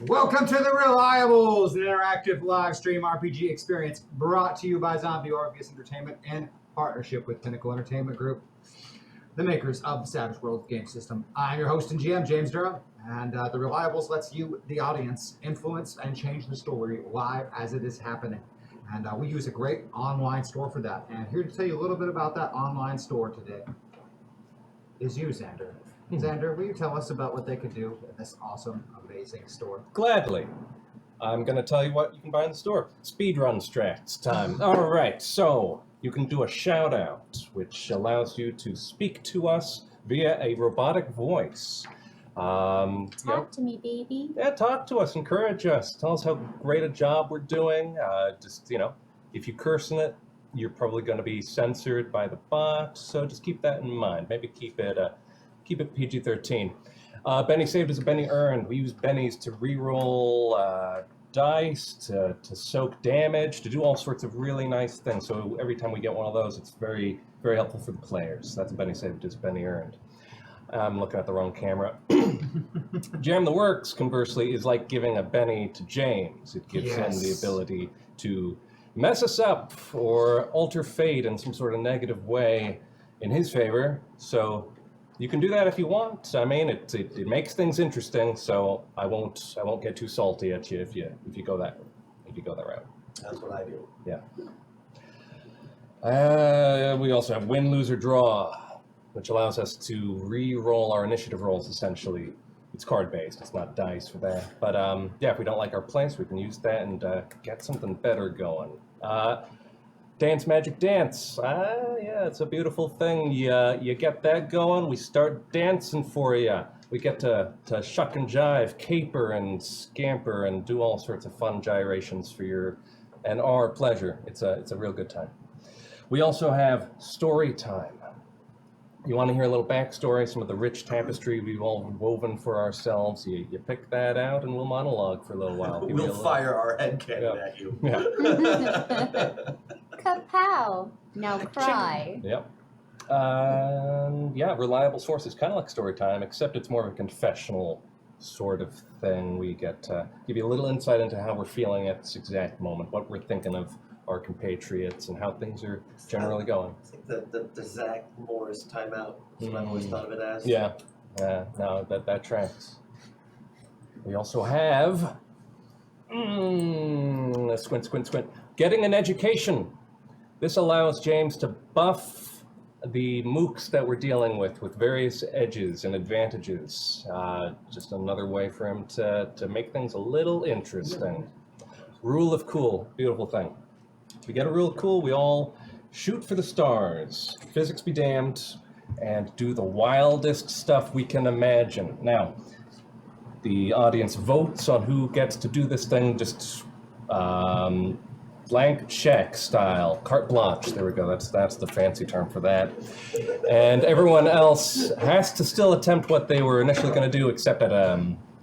Welcome to the Reliables, an interactive live stream RPG experience brought to you by Zombie Orpheus Entertainment in partnership with Pinnacle Entertainment Group, the makers of the Savage Worlds game system. I'm your host and GM, James Durham, and the Reliables lets you, the audience, influence and change the story live as it is happening. And we use a great online store for that. And here to tell you a little bit about that online store today is you, Xander. Xander, will you tell us about what they could do in this awesome, amazing store? Gladly. I'm going to tell you what you can buy in the store. Speedrun strats time. All right, so you can do a shout out, which allows you to speak to us via a robotic voice. Talk to me, baby. Yeah, talk to us, encourage us, tell us how great a job we're doing. If you curse in it, you're probably going to be censored by the bot, so just keep that in mind. Maybe keep it PG-13. Benny saved is a Benny earned. We use bennies to reroll dice, to soak damage, to do all sorts of really nice things. So every time we get one of those, it's very, very helpful for the players. That's a Benny saved is a Benny earned. I'm looking at the wrong camera. Jam the Works, conversely, is like giving a Benny to James. It gives him the ability to mess us up or alter fate in some sort of negative way in his favor. So you can do that if you want. I mean, it makes things interesting. So I won't get too salty at you if you go that route. That's what I do. Yeah. We also have win, lose, or draw, which allows us to re-roll our initiative rolls. Essentially, it's card-based. It's not dice for that. But if we don't like our place, we can use that and get something better going. Dance Magic Dance. Yeah, it's a beautiful thing. You get that going, we start dancing for you. We get to shuck and jive, caper and scamper and do all sorts of fun gyrations for your and our pleasure. It's a real good time. We also have story time. You want to hear a little backstory, some of the rich tapestry we've all woven for ourselves. You pick that out and we'll monologue for a little while. We'll fire our headcanon at you. Yeah. Kapow! Now cry. Yep. Reliable sources, kind of like story time, except it's more of a confessional sort of thing. We get to give you a little insight into how we're feeling at this exact moment, what we're thinking of our compatriots, and how things are generally going. I think the Zach Morris timeout is what I've always thought of it as. Yeah. No, that tracks. We also have squint. Getting an education. This allows James to buff the mooks that we're dealing with various edges and advantages. Just another way for him to make things a little interesting. Rule of cool, beautiful thing. If we get a rule of cool, we all shoot for the stars, physics be damned, and do the wildest stuff we can imagine. Now, the audience votes on who gets to do this thing, just blank check style, carte blanche, there we go, that's the fancy term for that. And everyone else has to still attempt what they were initially going to do, except at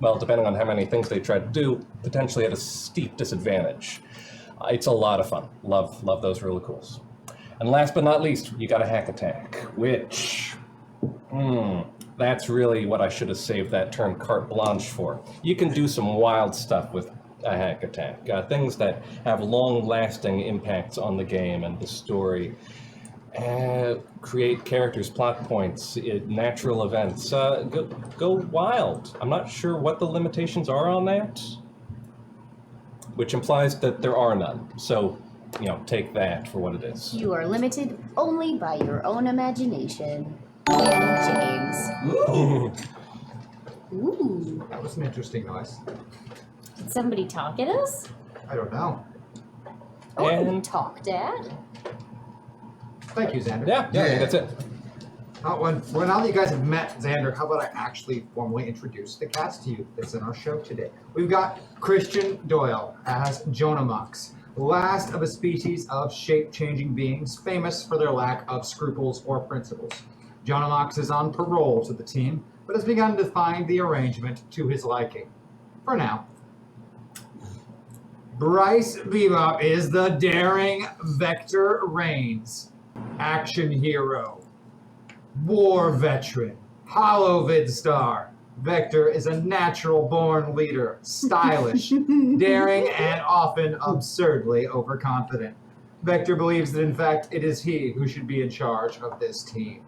well, depending on how many things they try to do, potentially at a steep disadvantage. It's a lot of fun. Love those really cools. And last but not least, you got a hack attack, which, that's really what I should have saved that term carte blanche for. You can do some wild stuff with a hack attack, things that have long-lasting impacts on the game and the story. Create characters, plot points, natural events. Go wild. I'm not sure what the limitations are on that, which implies that there are none. So, take that for what it is. You are limited only by your own imagination. And James. Ooh. That was an interesting noise. Did somebody talk at us? I don't know. Oh, And- talk, Dad. Thank you, Xander. Yeah, I think that's it. Well, now that you guys have met Xander, how about I actually formally introduce the cast to you that's in our show today? We've got Christian Doyle as Jonah Mox, last of a species of shape-changing beings famous for their lack of scruples or principles. Jonah Mox is on parole to the team, but has begun to find the arrangement to his liking. For now. Bryce Bebop is the daring Vector Reigns, action hero, war veteran, holovid star. Vector is a natural-born leader, stylish, daring, and often absurdly overconfident. Vector believes that, in fact, it is he who should be in charge of this team.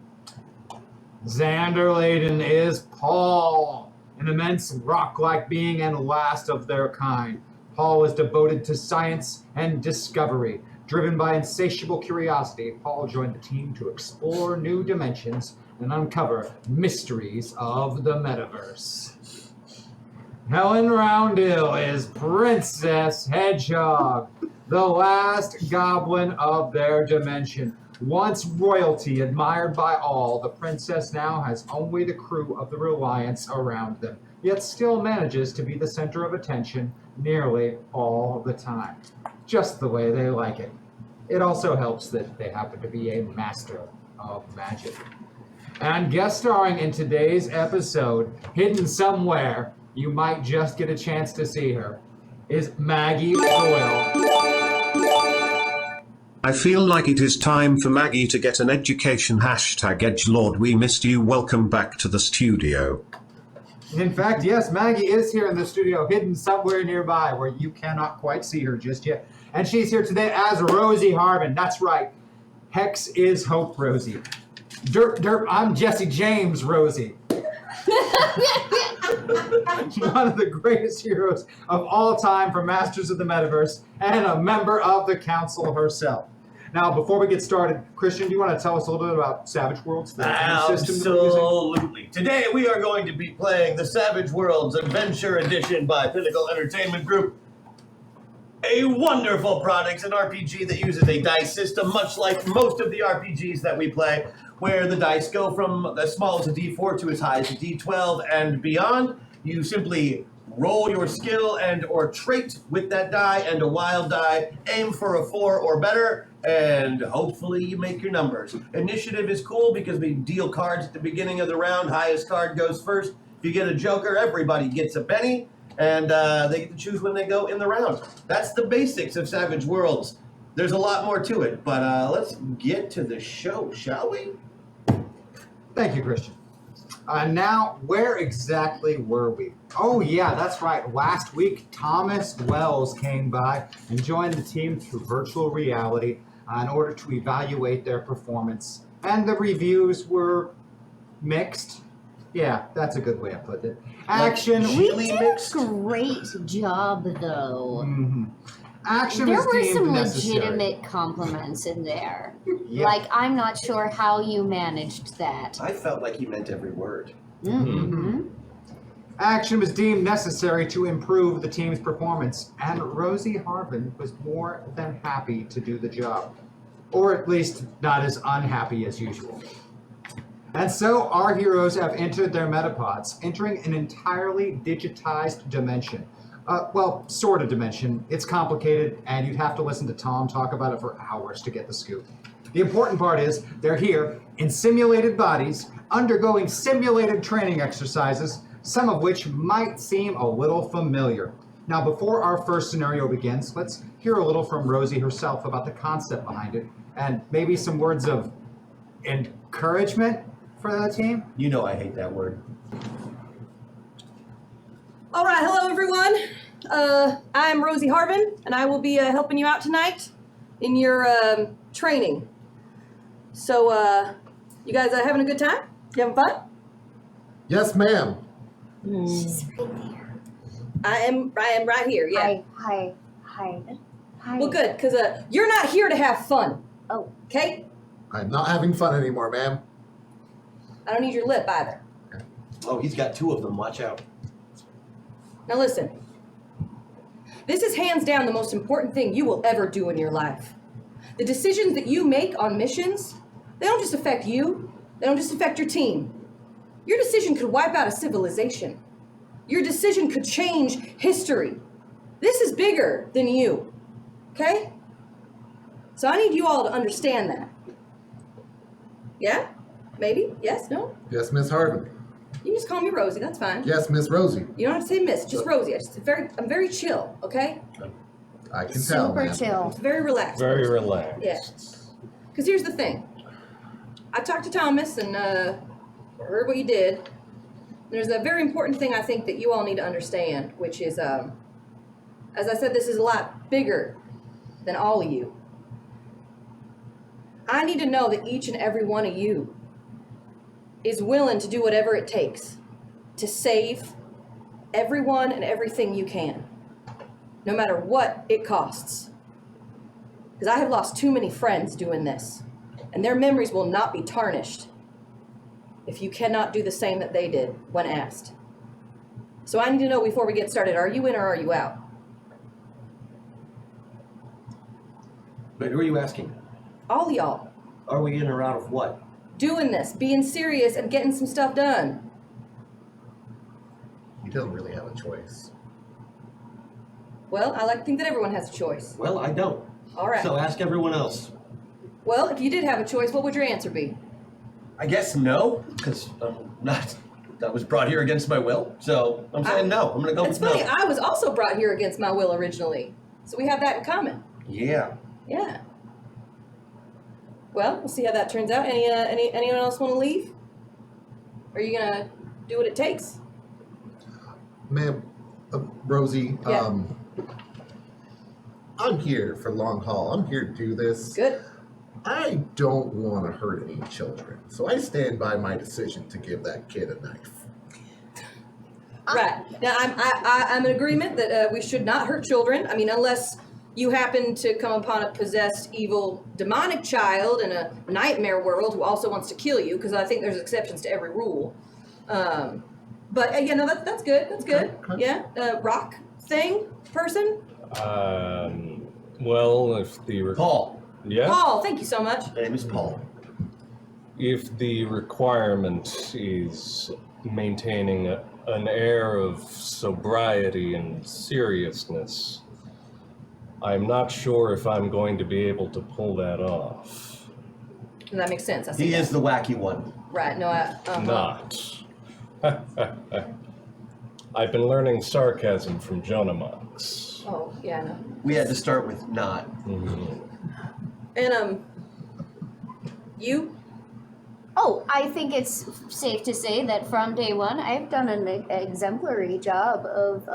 Xander Layden is Paul, an immense rock-like being and last of their kind. Paul is devoted to science and discovery. Driven by insatiable curiosity, Paul joined the team to explore new dimensions and uncover mysteries of the metaverse. Helen Roundill is Princess Hedgehog, the last goblin of their dimension. Once royalty admired by all, the princess now has only the crew of the Reliance around them, yet still manages to be the center of attention nearly all the time, just the way they like it. It also helps that they happen to be a master of magic. And guest starring in today's episode, hidden somewhere, you might just get a chance to see her, is Maggie Doyle. I feel like it is time for Maggie to get an education #Edgelord. We missed you. Welcome back to the studio. In fact, yes, Maggie is here in the studio, hidden somewhere nearby where you cannot quite see her just yet. And she's here today as Rosie Harmon. That's right. Hex is Hope Rosie. Derp, derp, I'm Jesse James Rosie. One of the greatest heroes of all time from Masters of the Metaverse and a member of the Council herself. Now, before we get started, Christian, do you want to tell us a little bit about Savage Worlds, the game system that we're using? Absolutely. Today we are going to be playing the Savage Worlds Adventure Edition by Pinnacle Entertainment Group. A wonderful product, an RPG that uses a dice system, much like most of the RPGs that we play, where the dice go from as small as a D4 to as high as a D12 and beyond. You simply roll your skill and or trait with that die and a wild die, aim for a 4 or better, and hopefully you make your numbers. Initiative is cool because we deal cards at the beginning of the round. Highest card goes first. If you get a joker, everybody gets a penny, and they get to choose when they go in the round. That's the basics of Savage Worlds. There's a lot more to it, but let's get to the show, shall we? Thank you, Christian. Now, where exactly were we? Oh, yeah, that's right. Last week, Thomas Wells came by and joined the team through virtual reality in order to evaluate their performance. And the reviews were mixed. Yeah, that's a good way of putting it. Action. We Really did mixed? a great job, though. Action There was were deemed some necessary. legitimate compliments in there. Yeah. Like, I'm not sure how you managed that. I felt like he meant every word. Mm-hmm. Action was deemed necessary to improve the team's performance, and Rosie Harvin was more than happy to do the job. Or at least not as unhappy as usual. And so our heroes have entered their metapods, entering an entirely digitized dimension. Well, sort of dimension. It's complicated, and you'd have to listen to Tom talk about it for hours to get the scoop. The important part is they're here in simulated bodies, undergoing simulated training exercises, some of which might seem a little familiar. Now, before our first scenario begins, let's hear a little from Rosie herself about the concept behind it, and maybe some words of encouragement for the team. You know I hate that word. All right, hello everyone. I'm Rosie Harvin, and I will be helping you out tonight in your training. So, you guys having a good time? You having fun? Yes, ma'am. She's right there. I am right here. Yeah. Hi. Well, good, because you're not here to have fun. Oh. Okay? I'm not having fun anymore, ma'am. I don't need your lip either. Oh, he's got 2 of them. Watch out. Now listen. This is hands down the most important thing you will ever do in your life. The decisions that you make on missions, they don't just affect you. They don't just affect your team. Your decision could wipe out a civilization. Your decision could change history. This is bigger than you. Okay? So I need you all to understand that. Yeah? Maybe? Yes? No? Yes, Miss Harvin. You can just call me Rosie, that's fine. Yes, Miss Rosie. You don't have to say Miss, just Rosie. I'm very chill, okay? I can tell, Super ma'am. chill. It's very relaxed. Very relaxed. Yeah. Because here's the thing. I talked to Thomas and heard what you did. There's a very important thing I think that you all need to understand, which is, as I said, this is a lot bigger than all of you. I need to know that each and every one of you is willing to do whatever it takes to save everyone and everything you can, no matter what it costs. Because I have lost too many friends doing this, and their memories will not be tarnished if you cannot do the same that they did when asked. So I need to know before we get started, are you in or are you out? But who are you asking? All of y'all. Are we in or out of what? Doing this, being serious, and getting some stuff done. He doesn't really have a choice. Well, I like to think that everyone has a choice. Well, I don't. All right. So ask everyone else. Well, if you did have a choice, what would your answer be? I guess no, because I was brought here against my will. So I'm saying no. I'm going to go It's with funny, no. I was also brought here against my will originally. So we have that in common. Yeah. Yeah. Well, we'll see how that turns out. Anyone else want to leave? Or are you gonna do what it takes? Ma'am, Rosie, Yeah. I'm here for long haul. I'm here to do this. Good. I don't want to hurt any children, so I stand by my decision to give that kid a knife. Right. Now I'm in agreement that we should not hurt children. I mean, unless you happen to come upon a possessed, evil, demonic child in a nightmare world who also wants to kill you, because I think there's exceptions to every rule. But yeah, no, that's good. That's good. Okay. Yeah. Rock thing person. Well, if the Paul. yeah, Paul, thank you so much. My name is Paul. if the requirement is maintaining an air of sobriety and seriousness, I'm not sure if I'm going to be able to pull that off. That makes sense. I see He that. is the wacky one. Right. No, Not. I've been learning sarcasm from Jonah monks. Oh, yeah, no. We had to start with not. And you? Oh, I think it's safe to say that from day one, I've done an exemplary job of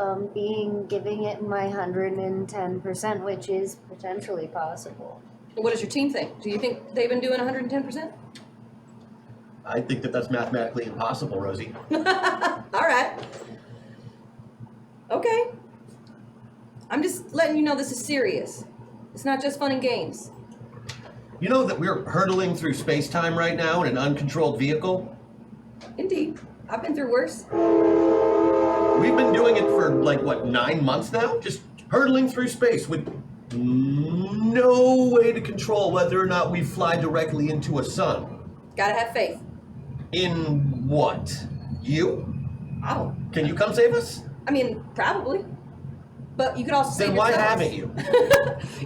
giving it my 110%, which is potentially possible. What does your team think? Do you think they've been doing 110%? I think that that's mathematically impossible, Rosie. All right. Okay. I'm just letting you know this is serious. It's not just fun and games. You know that we're hurtling through space-time right now in an uncontrolled vehicle? Indeed. I've been through worse. We've been doing it for, 9 months now? Just hurtling through space with no way to control whether or not we fly directly into a sun. Gotta have faith. In what? You? Oh. Can you come save us? I mean, probably. But you could also save Then why yourselves. haven't you?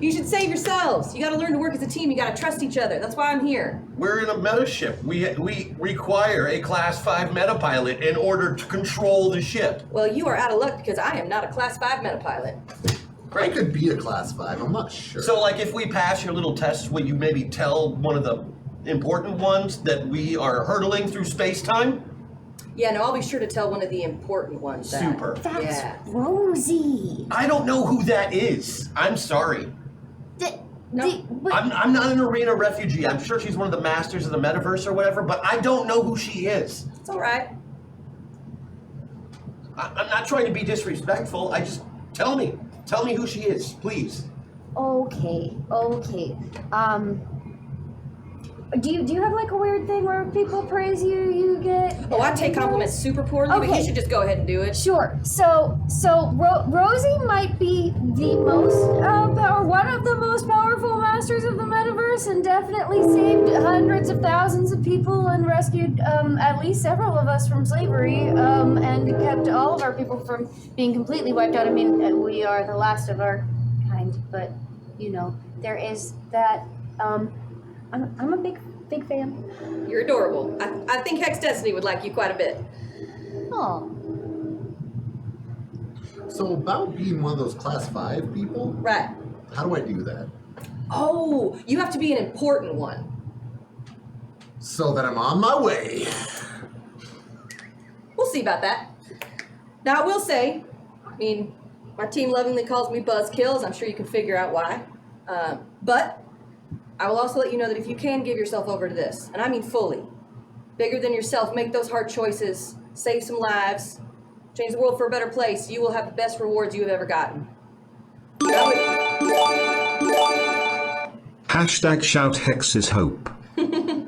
You should save yourselves. You got to learn to work as a team. You got to trust each other. That's why I'm here. We're in a meta ship. We require a Class 5 meta pilot in order to control the ship. Well, you are out of luck because I am not a Class 5 metapilot. I could be a class 5. I'm not sure. So, like, if we pass your little tests, will you maybe tell one of the important ones that we are hurtling through space-time? Yeah, no, I'll be sure to tell one of the important ones that. Super. That's Yeah. Rosie. I don't know who that is. I'm sorry. No. But I'm not an arena refugee. I'm sure she's one of the masters of the metaverse or whatever, but I don't know who she is. It's all right. I'm not trying to be disrespectful. I just tell me who she is, please. okay. Do you have like a weird thing where people praise you, you get? Oh, I take compliments super poorly, but Okay. you should just go ahead and do it. Sure. So Rosie might be the most or one of the most powerful masters of the metaverse, and definitely saved hundreds of thousands of people and rescued at least several of us from slavery, and kept all of our people from being completely wiped out. I mean, we are the last of our kind, but you know, there is that. I'm a big fan. You're adorable. I think Hex Destiny would like you quite a bit. Oh. So about being one of those class 5 people, Right. how do I do that? Oh, you have to be an important one. So that I'm on my way. We'll see about that. Now, I will say, I mean, my team lovingly calls me Buzzkills. I'm sure you can figure out why. But I will also let you know that if you can give yourself over to this, and I mean fully, bigger than yourself, make those hard choices, save some lives, change the world for a better place, you will have the best rewards you have ever gotten. Hashtag shout Hex's hope. Because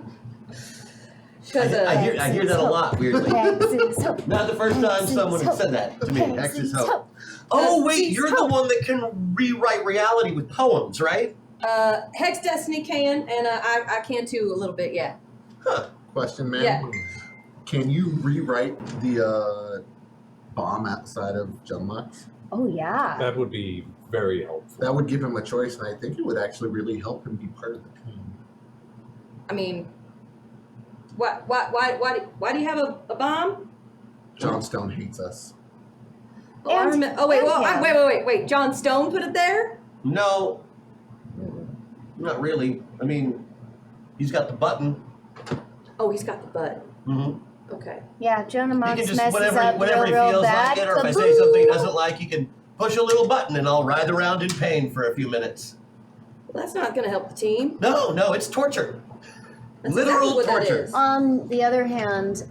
I hear that a lot, weirdly. Hex's hope. Not the first time someone has said that to me. Hex's hope. Oh, wait, you're the one that can rewrite reality with poems, right? Hex Destiny can, and I can too a little bit, yeah. Huh. Question, man. Yeah. Can you rewrite the bomb outside of John Lux? Oh yeah. That would be very helpful. That would give him a choice, and I think it would actually really help him be part of the team. I mean, why do you have a bomb? John Stone hates us. Oh, I And- remember. Oh wait, and well, him. wait. John Stone put it there. No. Not really. I mean, he's got the button. Oh, he's got the button. Mm-hmm. Okay. Yeah, Jonah He Monks can just, messes whenever up he real feels bad. like it, or if I say something he doesn't like, he can push a little button and I'll writhe around in pain for a few minutes. Well, that's not going to help the team. No, it's torture. That's Literal exactly what that torture. is. On the other hand,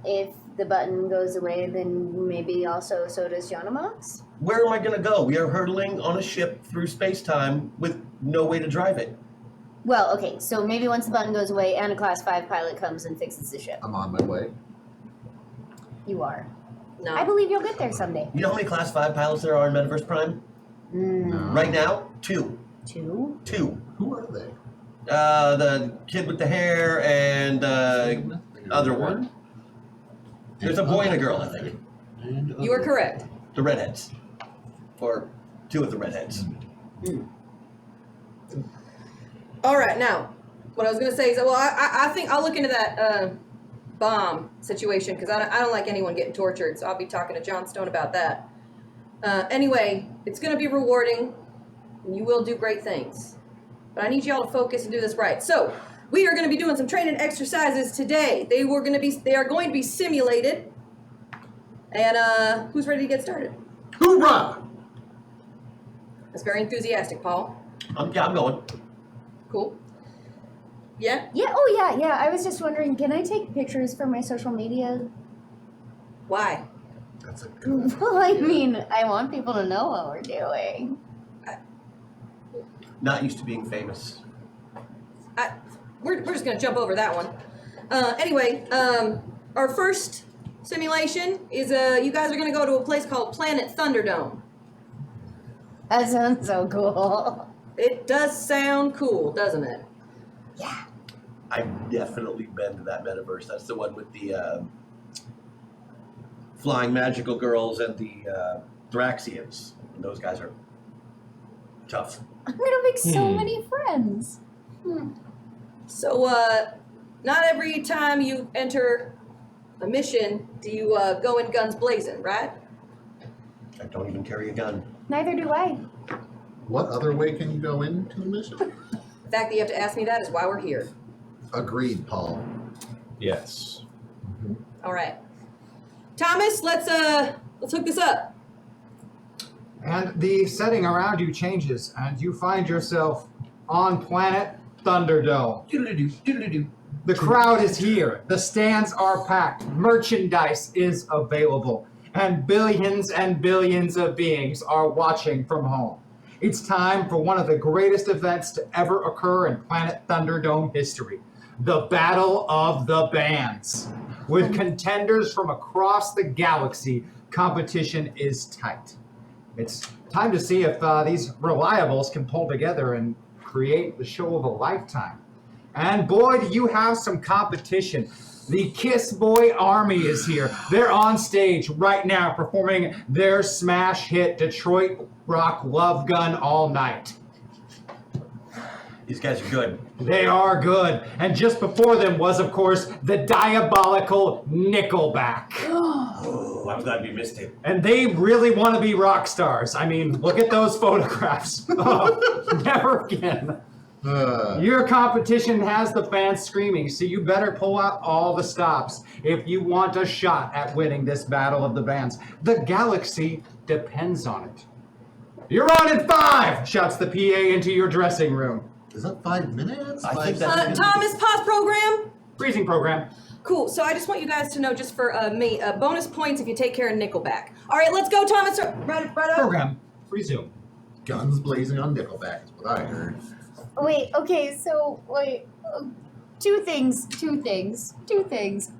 if the button goes away, then maybe also so does Jonah Monks. Where am I going to go? We are hurtling on a ship through space-time with no way to drive it. Well, okay, so maybe once the button goes away and a Class 5 pilot comes and fixes the ship. I'm on my way. You are. No. I believe you'll get there someday. You know how many Class 5 pilots there are in Metaverse Prime? No. Right now? 2. 2? 2. Who are they? The kid with the hair and other one. There's a boy and a girl, I think. You are correct. The redheads. Or 2 of the redheads. All right, now, what I was going to say is, well, I think I'll look into that bomb situation because I don't like anyone getting tortured, so I'll be talking to John Stone about that. Anyway, it's going to be rewarding, and you will do great things. But I need y'all to focus and do this right. So, we are going to be doing some training exercises today. They are going to be simulated. And who's ready to get started? Hoorah! That's very enthusiastic, Paul. I'm going. Cool. Yeah? Yeah, oh yeah. I was just wondering, can I take pictures for my social media? Why? That's a good Well, I mean, I want people to know what we're doing. Not used to being famous. We're just going to jump over that one. Anyway, our first simulation is you guys are going to go to a place called Planet Thunderdome. That sounds so cool. It does sound cool, doesn't it? Yeah. I've definitely been to that metaverse. That's the one with the flying magical girls and the Thraxians. And those guys are tough. I'm gonna make so many friends. So, not every time you enter a mission do you go in guns blazing, right? I don't even carry a gun. Neither do I. What other way can you go into the mission? The fact that you have to ask me that is why we're here. Agreed, Paul. Yes. All right, Thomas, let's hook this up. And the setting around you changes, and you find yourself on planet Thunderdome. Doodle-doo, doodle-doo. The crowd is here. The stands are packed. Merchandise is available. And billions of beings are watching from home. It's time for one of the greatest events to ever occur in Planet Thunderdome history. The Battle of the Bands. With contenders from across the galaxy, competition is tight. It's time to see if these reliables can pull together and create the show of a lifetime. And boy, do you have some competition. The Kiss Boy Army is here. They're on stage right now performing their smash hit Detroit Rock Love Gun All Night. These guys are good. They are good. And just before them was, of course, the diabolical Nickelback. Oh, I'm glad we missed it. And they really want to be rock stars. I mean, look at those photographs. Oh, never again. Your competition has the fans screaming, so you better pull out all the stops if you want a shot at winning this battle of the bands. The galaxy depends on it. You're on in 5, shouts the PA into your dressing room. Is that 5 minutes? I think that's Thomas, pause program. Freezing program. Cool. So I just want you guys to know, just for me, bonus points if you take care of Nickelback. All right, let's go, Thomas. Right up. Program. Resume. Guns blazing on Nickelback is what I heard. Wait, okay, so, two things.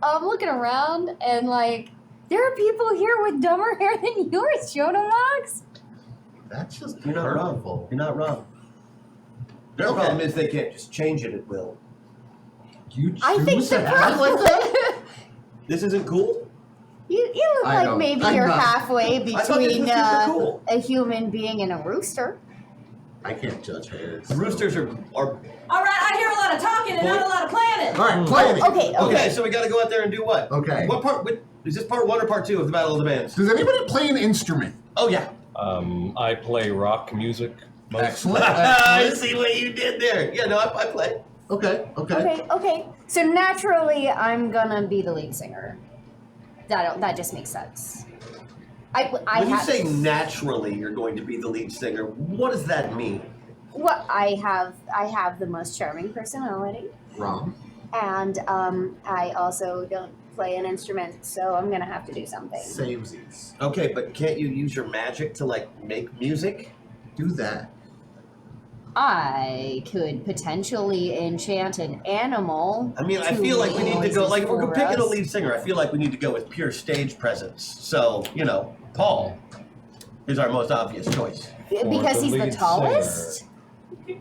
I'm looking around and, like, there are people here with dumber hair than yours, Shotomox. That's just You're not wrong. hurtful. You're not wrong. Their Okay. problem is they can't just change it at will. You choose I think the to act like that? This isn't cool? You look I like know. maybe I'm you're not. halfway I thought this between was super cool. a human being and a rooster. I can't judge hairs. The roosters are All right, I hear a lot of talking and not a lot of planning. All right, planning. Okay. Okay, so we got to go out there and do what? Okay. What part? Is this part 1 or part 2 of the Battle of the Bands? Does anybody play an instrument? Oh yeah. I play rock music. Excellent. I Excellent. see what you did there. Yeah, no, I play. Okay. Okay. So naturally, I'm gonna be the lead singer. That just makes sense. When you say naturally you're going to be the lead singer, what does that mean? Well, I have the most charming personality, Wrong. and I also don't play an instrument, so I'm gonna have to do something. Samesies. Okay, but can't you use your magic to like make music? Do that. I could potentially enchant an animal. I mean, I to feel like we need to go, noises like, if we're for picking a us. lead singer, I feel like we need to go with pure stage presence. So, Paul is our most obvious choice. Because he's the lead tallest. singer.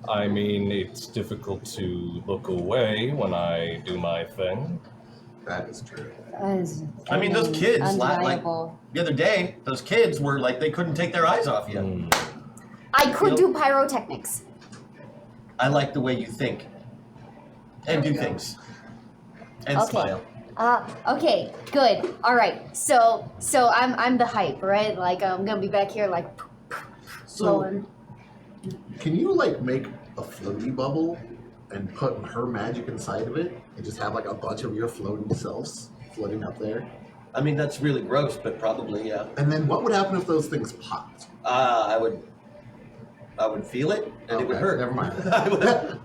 I mean, it's difficult to look away when I do my thing. That is true. I mean, those kids, undeniable. the other day, those kids were like, they couldn't take their eyes off you. I could do pyrotechnics. I like the way you think and do things and Okay. smile. Okay, good. All right. So I'm the hype, right? Like I'm gonna be back here like So, blowing. can you make a floaty bubble and put her magic inside of it and just have a bunch of your floating selves floating up there? I mean, that's really gross, but probably, yeah. And then what would happen if those things popped? I would feel it, and it would Okay, hurt. Never mind. I would-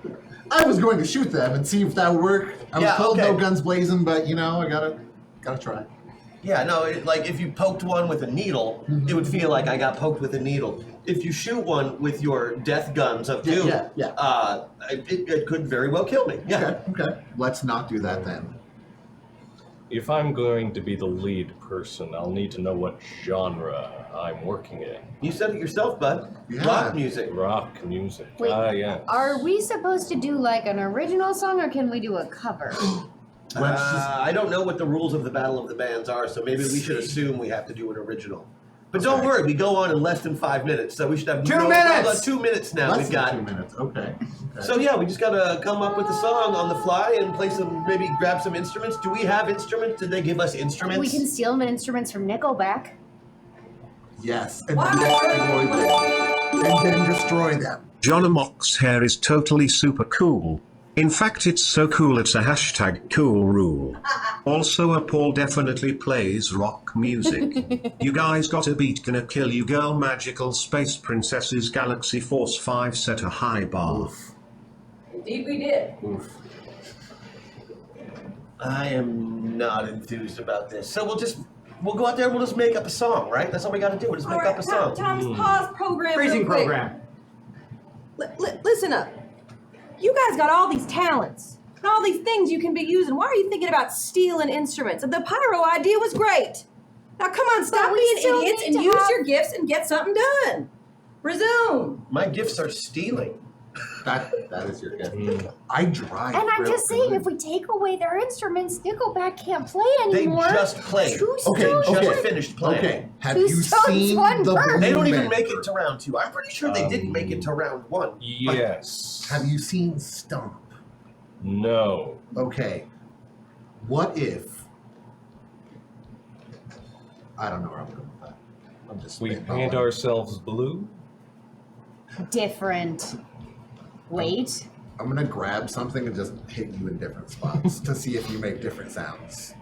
I was going to shoot them and see if that would work. I was Yeah, told okay. no guns blazing, but I gotta try. Yeah, no, if you poked one with a needle, it would feel like I got poked with a needle. If you shoot one with your death guns of doom, Yeah. it could very well kill me. Yeah. Okay. Let's not do that then. If I'm going to be the lead person, I'll need to know what genre I'm working in. You said it yourself, bud. Yeah. Rock music. Rock music. Wait, Yeah. Are we supposed to do like an original song or can we do a cover? I don't know what the rules of the Battle of the Bands are, so maybe we should assume we have to do an original. But don't worry, we go on in less than 5 minutes, so we should have 2 minutes. 2 minutes now. Less We've got. than 2 minutes. Okay. So yeah, we just gotta come up with a song on the fly and play some, maybe grab some instruments. Do we have instruments? Did they give us instruments? We can steal instruments from Nickelback. Yes, and destroy them. And then destroy them. John Amok's hair is totally super cool. In fact, it's so cool it's a hashtag cool rule. Also, Paul definitely plays rock music. You guys got a beat gonna kill you girl, magical space princesses, galaxy force 5 set a high bar. Indeed, we did. Oof. I am not enthused about this. So we'll go out there and we'll just make up a song, right? That's all we gotta do. We'll just make up a song. Thomas, pause program. Freezing real quick. program. Listen up. You guys got all these talents and all these things you can be using. Why are you thinking about stealing instruments? The pyro idea was great. Now come on, stop we being still idiots need and to use have- your gifts and get something done. Resume. My gifts are stealing. That is your gift. I drive. And I'm real just saying, good. if we take away their instruments, Nickelback can't play They anymore. just played. Two Okay, stones, Just okay. finished playing. Okay, have Two you stones, seen one the bird. They don't even movement? make it to round 2. I'm pretty sure they didn't make it to round 1. Yes. Have you seen Stomp? No. Okay. What if? I don't know where I'm going with that. I'm just. We spitballing. paint ourselves blue? Different. Wait. I'm gonna grab something and just hit you in different spots to see if you make different sounds.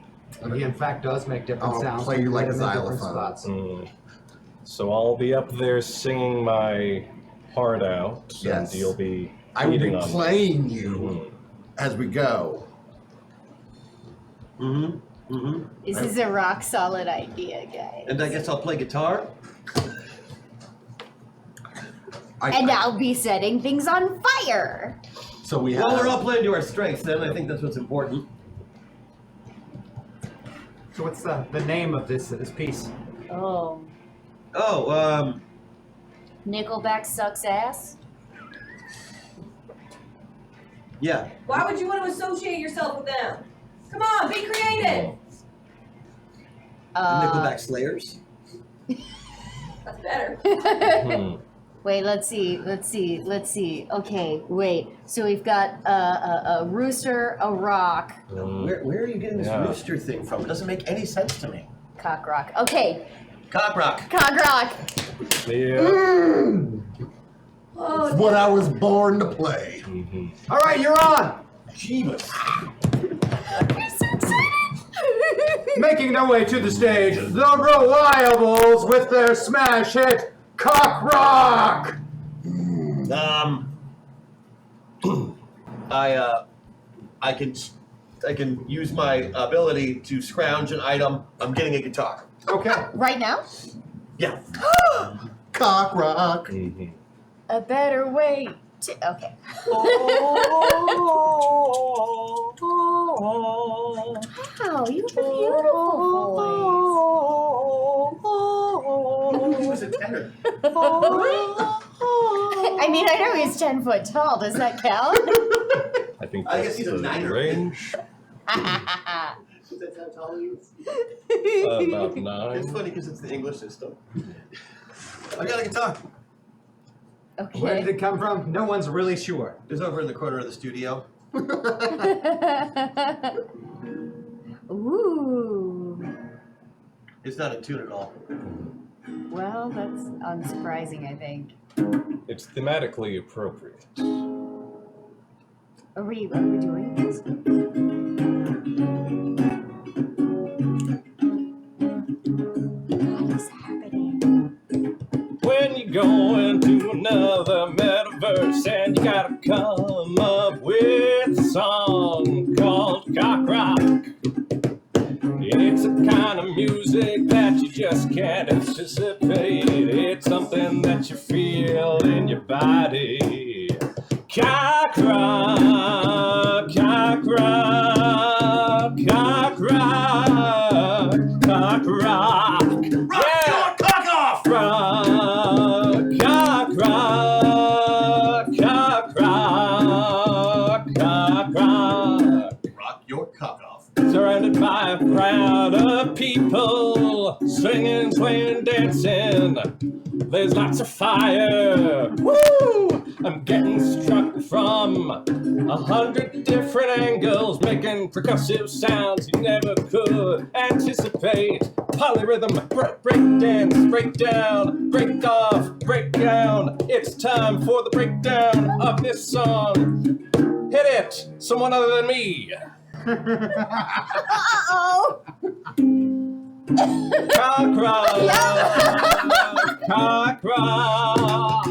He in fact does make different I'll sounds. play you like a Hit him in different xylophone. spots. So I'll be up there singing my heart out, Yes. and you'll be I will be feeding on me. playing you as we go. This is a rock solid idea, guys. And I guess I'll play guitar. And I'll be setting things on fire. So we have. Well, we're all playing to our strengths then. I think that's what's important. So what's the name of this piece? Oh. Oh, Nickelback sucks ass? yeah. Why would you want to associate yourself with them? Come on, be creative. Nickelback Slayers. That's better. Wait, let's see. Okay, wait. So we've got a rooster, a rock, Where are you getting this Yeah. rooster thing from? It doesn't make any sense to me. cock rock. Okay, Cock rock. cock rock. Yeah. Oh, What I was born to play. All right, you're on. Jeebus. I'm so excited. Making their way to the stage, the Reliables with their smash hit, Cock Rock. I can use my ability to scrounge an item. I'm getting a guitar. Okay. Right now? Yeah. Cock rock. A better way to. Okay. Wow, you have a beautiful voice. He was a tenor. I mean, I know he's 10 foot tall. Does that count? I think I that's guess he's a the niner. range. That's how tall he is. About It's 9. funny because it's the English system. I got a guitar. Where did Okay. it come from? No one's really sure. It's over in the corner of the studio. Ooh. It's not in tune at all. Well, that's unsurprising, I think. It's thematically appropriate. Are we doing this? What is happening? When you go into another metaverse and you gotta come up with a song called cock rock. It's a kind of music that you just can't anticipate. It's something that you feel in your body. Cock rock, cock rock, cock rock, cock rock. Rock your cock off! Rock, cock rock, cock rock, cock rock. Rock your cock off. dancing. There's lots of fire. Woo! I'm getting struck from 100 different angles, making percussive sounds you never could anticipate. Polyrhythm, break dance, break down, break off, break down. It's time for the breakdown of this song. Hit it, someone other than me. Uh-oh. Cock rock, cock rock,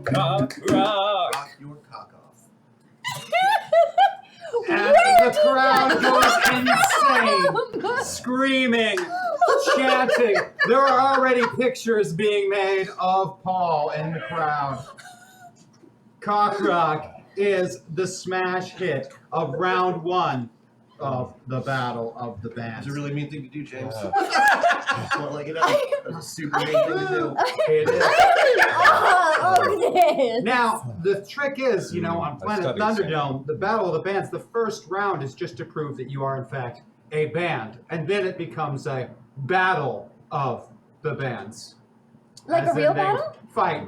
cock rock. Rock your cock off. And the crowd goes insane, screaming, chanting. There are already pictures being made of Paul in the crowd. Cock Rock is the smash hit of round 1 of the Battle of the Bands. That's a really mean thing to do, James. Yeah. Well, like, that's a super mean thing to do. It is. Okay. Now, the trick is, on Planet studied Thunderdome, the Battle of the Bands, the first round is just to prove that you are, in fact, a band. And then it becomes a Battle of the Bands. Like As a real in they battle? Fight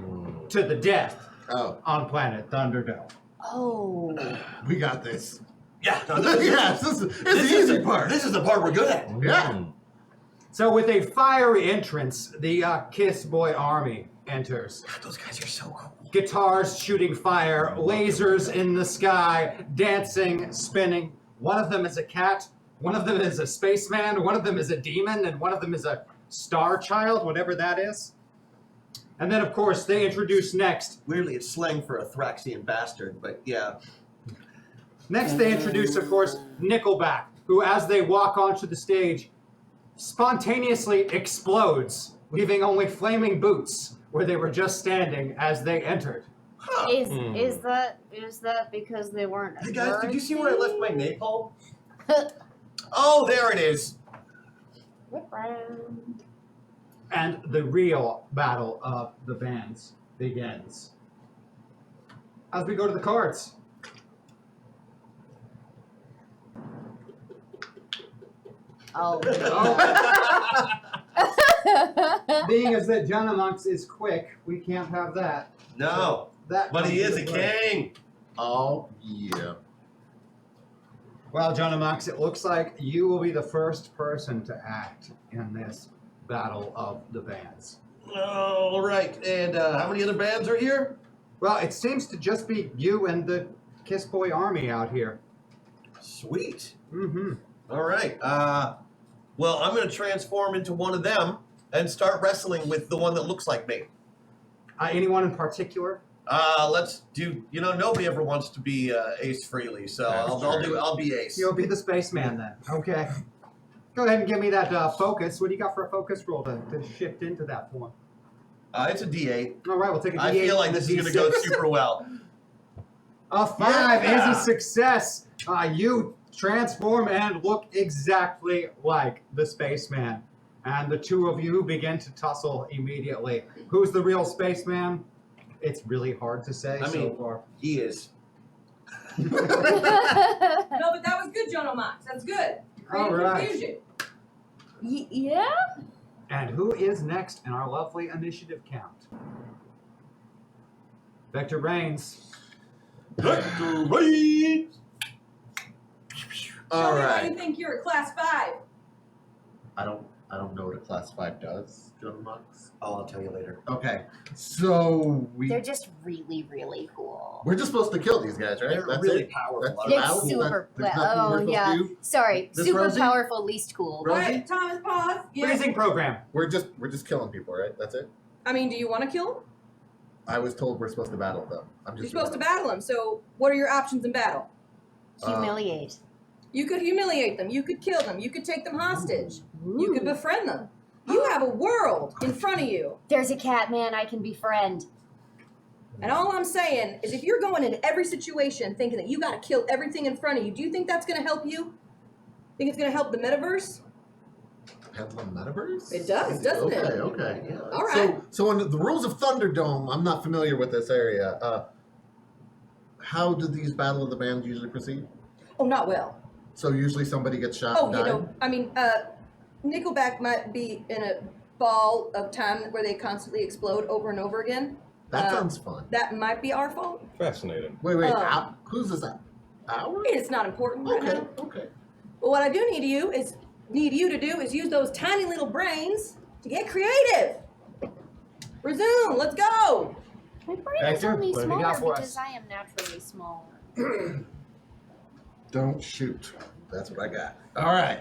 to the death Oh, on Planet Thunderdome. Oh. we got this. Yeah, no, this is, Yes, this is the is easy the part. This is the part we're good at. Yeah. So with a fiery entrance, the Kiss Boy Army enters. God, those guys are so cool. Guitars shooting fire, lasers in the sky, dancing, spinning. One of them is a cat, one of them is a spaceman, one of them is a demon, and one of them is a star child, whatever that is. And then, of course, they introduce next. Weirdly, it's slang for a Thraxian bastard, but yeah. Next, they introduce, of course, Nickelback, who, as they walk onto the stage, spontaneously explodes, leaving only flaming boots where they were just standing as they entered. Huh. Is that because they weren't? Hey guys, did you see where I left my napalm? Oh, there it is. And the real battle of the bands begins. As we go to the cards. Oh. Being as that John Monks is quick, we can't have that. No, That but he comes is a into play. king. Oh, yeah. Well, John Monks, it looks like you will be the first person to act in this battle of the bands. All right, and how many other bands are here? Well, it seems to just be you and the Kiss Boy Army out here. Sweet. Mm-hmm. All right. Well, I'm going to transform into one of them and start wrestling with the one that looks like me. Anyone in particular? Let's do. Nobody ever wants to be Ace Frehley, so I'll be Ace. You'll be the spaceman then. Okay. Go ahead and give me that focus. What do you got for a focus roll to shift into that form? It's a D8. All right, we'll take a D8. I feel like this is going to go D6. super well. A 5 Yeah. is a success. You transform and look exactly like the spaceman. And the two of you begin to tussle immediately. Who's the real spaceman? It's really hard to say so far. He is. No, but that was good, John O'Max. That's good. All Creative right. confusion. Yeah. And who is next in our lovely initiative count? Vector Reigns. Vector Reigns. All Tell me why right. you think you're a class 5. I don't know what a class 5 does, John Monks. Oh, I'll tell you later. Okay. So They're just really, really cool. we're just supposed to kill these guys, right? They're That's really it? powerful. That's They're battle? super. There's nothing we're Oh supposed yeah. to do? Sorry. This Super Rosie? powerful, least cool. Rosie? All right, Thomas, pause. Yeah. Freezing program. We're just killing people, right? That's it? I mean, do you want to kill them? I was told we're supposed to battle them. I'm You're just supposed to battle them. So, what are your options in battle? Humiliate. You could humiliate them. You could kill them. You could take them hostage. You could befriend them. You have a world in front of you. There's a cat man I can befriend. And all I'm saying is if you're going into every situation thinking that you got to kill everything in front of you, do you think that's going to help you? Think it's going to help the metaverse? Pendulum Metaverse? It does, doesn't it? Okay. Yeah. All right. So in the rules of Thunderdome, I'm not familiar with this area. How do these Battle of the Bands usually proceed? Oh, not well. So usually somebody gets shot Oh, and you died? know, I mean, Nickelback might be in a ball of time where they constantly explode over and over again. That sounds fun. That might be our fault. Fascinating. Wait, wait. Oh. Whose is that? Ours? It's not important right Okay, now. okay. But what I do need you to do is use those tiny little brains to get creative. Resume. Let's go. My brain is Hector, only what have you got smaller for because us? I am naturally small. Don't shoot. That's what I got. All right.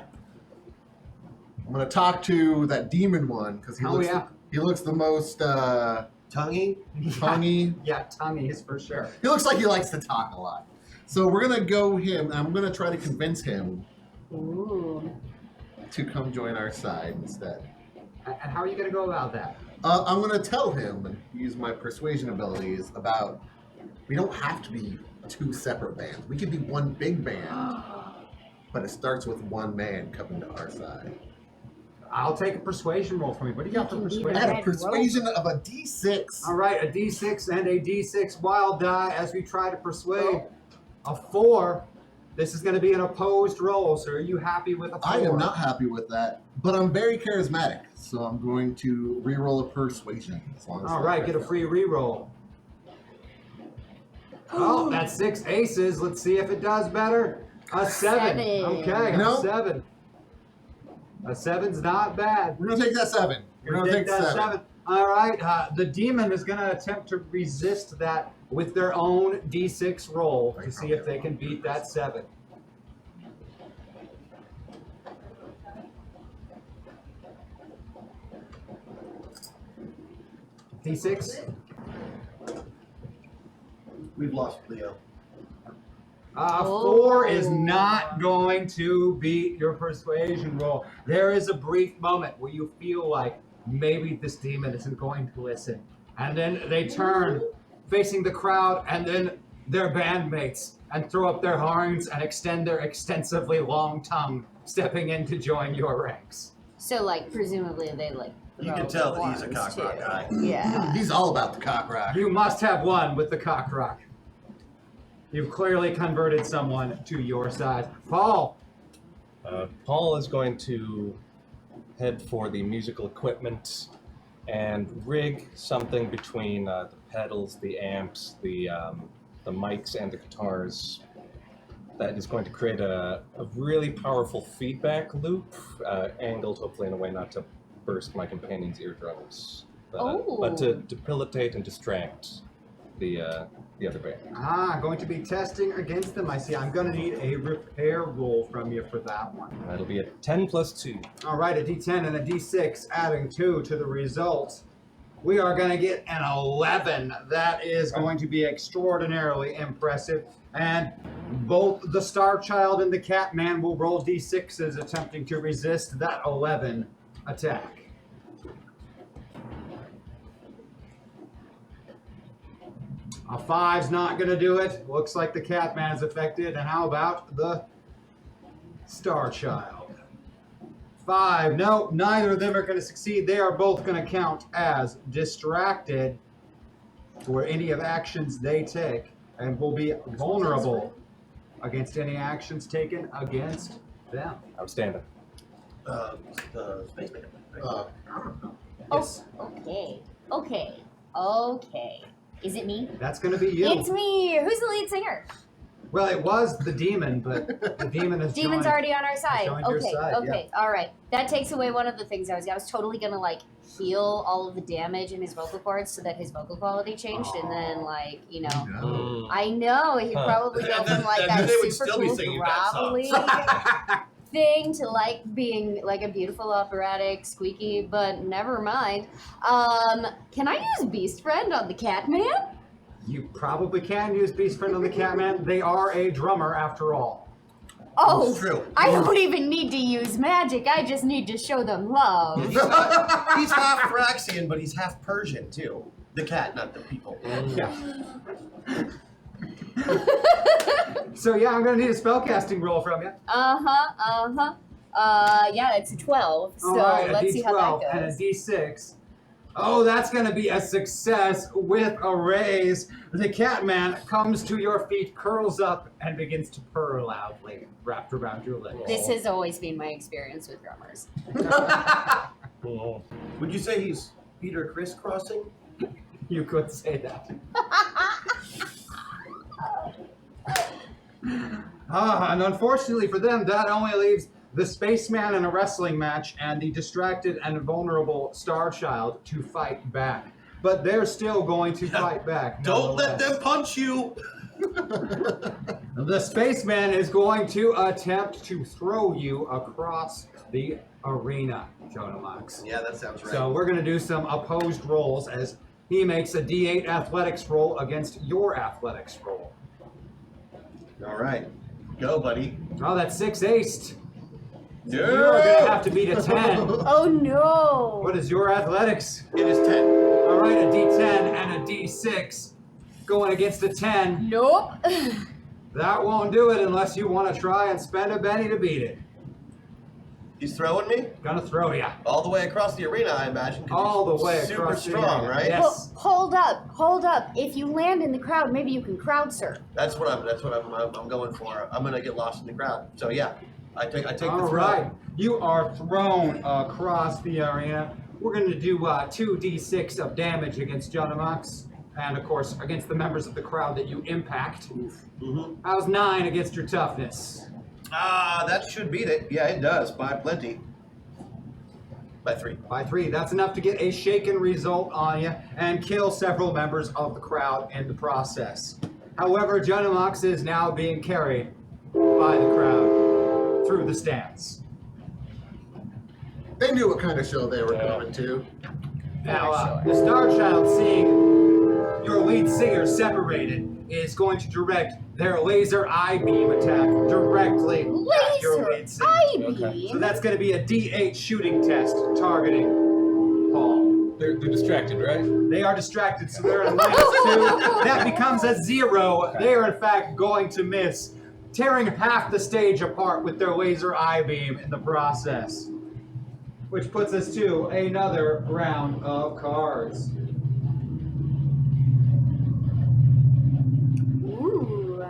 I'm gonna talk to that demon one because he looks the most Tonguey? tonguey. Yeah, tongues for sure. He looks like he likes to talk a lot. So we're gonna go him. I'm gonna try to convince him Ooh. to come join our side instead. And how are you going to go about that? I'm gonna tell him and use my persuasion abilities about we don't have to be two separate bands. We could be one big band, but it starts with one man coming to our side. I'll take a persuasion roll from you. What do you got for You can be I persuasion? had a persuasion of a D6. All right, a D6 and a D6 wild die as we try to persuade. A 4. This is going to be an opposed roll, so are you happy with a 4? I am not happy with that, but I'm very charismatic, so I'm going to re-roll a persuasion. As long as All right, get a free reroll. Oh, that's 6 aces. Let's see if it does better. A 7. Seven. Okay, No. a 7. A 7's not bad. We're gonna take that 7. We're gonna take that 7. All right, the demon is going to attempt to resist that with their own D6 roll to see if they can beat that 7. D6. We've lost Leo. 4 is not going to beat your persuasion roll. There is a brief moment where you feel like maybe this demon isn't going to listen. And then they turn facing the crowd and then their bandmates and throw up their horns and extend their extensively long tongue, stepping in to join your ranks. So, like, presumably they, like, You can throw tell that he's a horns, cock rock too. guy. Yeah. He's all about the cock rock. You must have won with the cock rock. You've clearly converted someone to your side. Paul! Paul is going to head for the musical equipment and rig something between the pedals, the amps, the mics, and the guitars that is going to create a really powerful feedback loop, angled hopefully in a way not to burst my companion's eardrums, but to debilitate and distract the other band. Going to be testing against them. I see. I'm going to need a repair roll from you for that one. That'll be a 10 plus 2. All right, a D10 and a D6, adding 2 to the result. We are going to get an 11. That is going to be extraordinarily impressive. And both the Star Child and the Catman will roll D6s attempting to resist that 11 attack. A 5's not going to do it. Looks like the Catman's affected. And how about the Star Child? 5. No, neither of them are going to succeed. They are both going to count as distracted for any of actions they take and will be vulnerable against any actions taken against them. Outstanding. The space man. Right? Yes. Okay. Is it me? That's going to be you. It's me. Who's the lead singer? Well, it was the demon, but the demon is Demon's already on our side. joined your side, Okay. All right. That takes away one of the things I was totally gonna like heal all of the damage in his vocal cords so that his vocal quality changed, and then like No. I know he'd probably go And then- from like and that then they would super still be cool singing bad songs. gravelly thing to like being like a beautiful operatic squeaky. But never mind. Can I use Beast Friend on the Catman? You probably can use Beast Friend on the Catman. They are a drummer after all. Oh, It's true. I don't even need to use magic. I just need to show them love. He's half Phyraxian, but he's half Persian too. The cat, not the people. Yeah. So yeah, I'm gonna need a spellcasting roll from you. Yeah, it's a 12. So All right, let's a see how D12 that and a goes. D6. Oh, that's gonna be a success with a raise. The Catman comes to your feet, curls up, and begins to purr loudly, wrapped around your legs. This has always been my experience with drummers. Oh. Would you say he's Peter crisscrossing? You could say that. And unfortunately for them, that only leaves the spaceman in a wrestling match and the distracted and vulnerable Star Child to fight back. But they're still going to fight back. Don't let nonetheless. them punch you! The spaceman is going to attempt to throw you across the arena, Jonah Max. Yeah, that sounds right. So we're going to do some opposed rolls as he makes a D8 athletics roll against your athletics roll. All right. Go, buddy. Oh, that's 6 aced. No! You're going to have to beat a 10. Oh no! What is your athletics? It is 10. All right, a D10 and a D6 going against a 10. Nope. That won't do it unless you want to try and spend a Benny to beat it. He's throwing me Gonna throw ya. all the way across the arena, I imagine. 'cause All the he's way super across the strong, arena. right? Yes. Hold up. If you land in the crowd, maybe you can crowd surf. That's what I'm going for. I'm gonna get lost in the crowd. So yeah, I take the All throw. right, you are thrown across the arena. We're going to do 2d6 of damage against Jonamox, and of course against the members of the crowd that you impact. Mm-hmm. How's 9 against your toughness? That should beat it. Yeah, it does by plenty. By 3. By 3, that's enough to get a shaken result on you and kill several members of the crowd in the process. However, Jonamox is now being carried by the crowd through the stands. They knew what kind of show they were coming to. Now, the Star Child, seeing your lead singer separated, is going to direct their laser eye beam attack directly at your Laser lead singer. eye Okay. beam. So that's going to be a D8 shooting test targeting Paul. They're distracted, right? They are distracted, so they're at -2. That becomes a 0. They are, in fact, going to miss, tearing half the stage apart with their laser eye beam in the process. Which puts us to another round of cards. Ooh.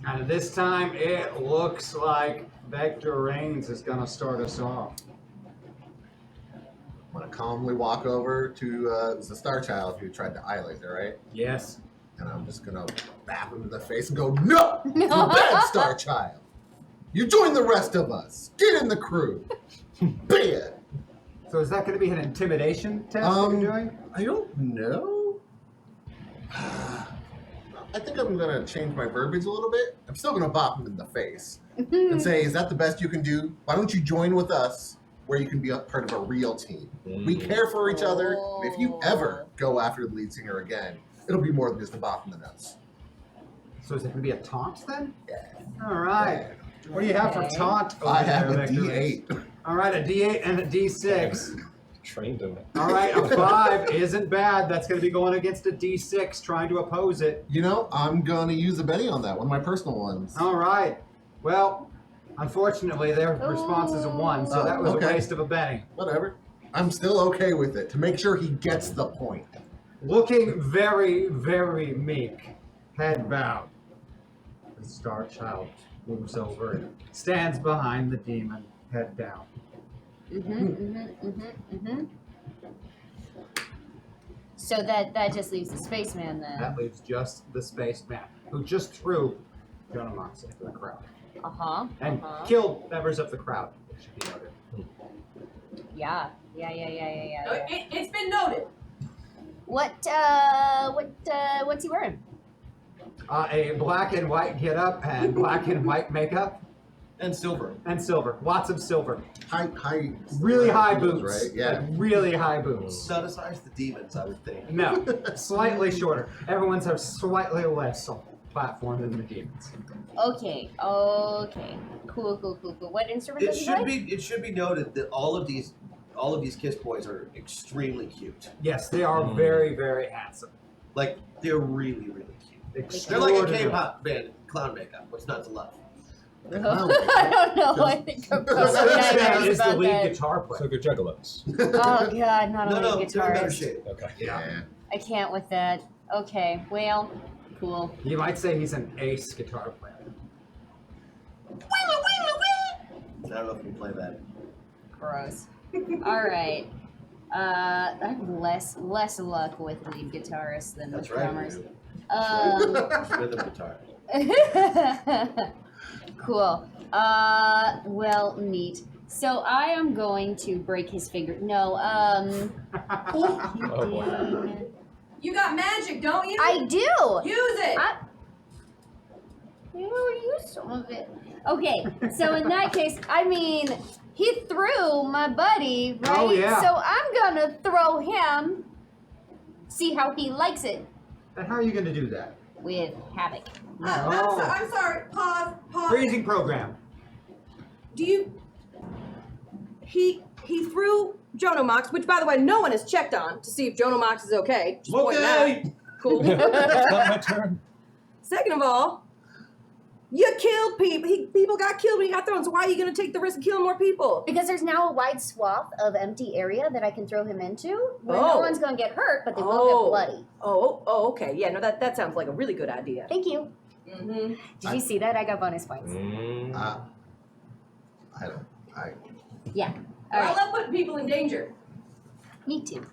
And this time it looks like Vector Reigns is going to start us off. I'm gonna calmly walk over to it was the Star Child who tried to eye laser, right? Yes. And I'm just gonna bap him in the face and go, "No, you're bad, Star Child. You join the rest of us. Get in the crew." Bad. So is that going to be an intimidation test that you're doing? I don't know. I think I'm gonna change my verbiage a little bit. I'm still gonna bop him in the face and say, "Is that the best you can do? Why don't you join with us, where you can be a part of a real team? We care for each other. And if you ever go after the lead singer again, it'll be more than just a bop in the nose." So is it going to be a taunt then? Yeah. All right. What do you have for Okay. taunt? over I have there, a Vector Reigns? D8. All right, a D8 and a D6. Trained him. All right, a 5 isn't bad. That's going to be going against a D6, trying to oppose it. You know, I'm gonna use a Benny on that, one of my personal ones. All right. Well, unfortunately, their response is a 1, so Oh, that was okay. a waste of a Benny. Whatever. I'm still okay with it, to make sure he gets the point. Looking very, very meek, head bowed, the Star Child moves over and stands behind the demon, head down. So that just leaves the spaceman then. That leaves just the spaceman, who just threw Jonamox into the crowd and killed members of the crowd. It should be noted. Yeah. It's been noted. What's he wearing? A black and white getup and black and white makeup And silver. and silver. Lots of silver. High, Really high heels, boots. right? Yeah. Like really high boots. It's not as high as the demons, I would think. No, slightly shorter. Everyone's have slightly less platform than the demons. Okay. Cool. What instrument It does he should play? be noted that all of these Kiss boys are extremely cute. Yes, they are very, very handsome. Like they're really, really cute. They're like a K-pop band, clown makeup. What's not to love? I don't know. I think I'm The probably spaceman nightmares is the about lead that. guitar player. So they're juggalos. Oh god, not No, only they're better guitarist. shade. Okay. Yeah. I can't with that. Okay, well, cool. You might say he's an ace guitar player. I don't know if we can play that. Gross. All right. I have less luck with lead guitarists than That's with right. drummers. Rhythm guitar. Cool. Well, neat. So I am going to break his finger. No, Oh boy. You got magic, don't you? I do. Use it. You use some of it. Okay, so in that case, I mean, he threw my buddy, right? Oh, yeah. So I'm gonna throw him. See how he likes it And how are you going to do that? with havoc. I'm sorry. Pause. Freezing program. Do you? He threw Jonomox, which by the way, no one has checked on to see if Jonomox is okay. Just pointing Okay. out. Cool. It's not my turn. Second of all, you killed people. People got killed when he got thrown. So why are you going to take the risk of killing more people? Because there's now a wide swath of empty area that I can throw him into, where no Oh. one's gonna get hurt, but they will get bloody. Oh, okay. Yeah, no, that sounds like a really good idea. Thank you. Mm-hmm. Did you see that? I got bonus points. Mm. Yeah. All I right. love putting people in danger. Me too.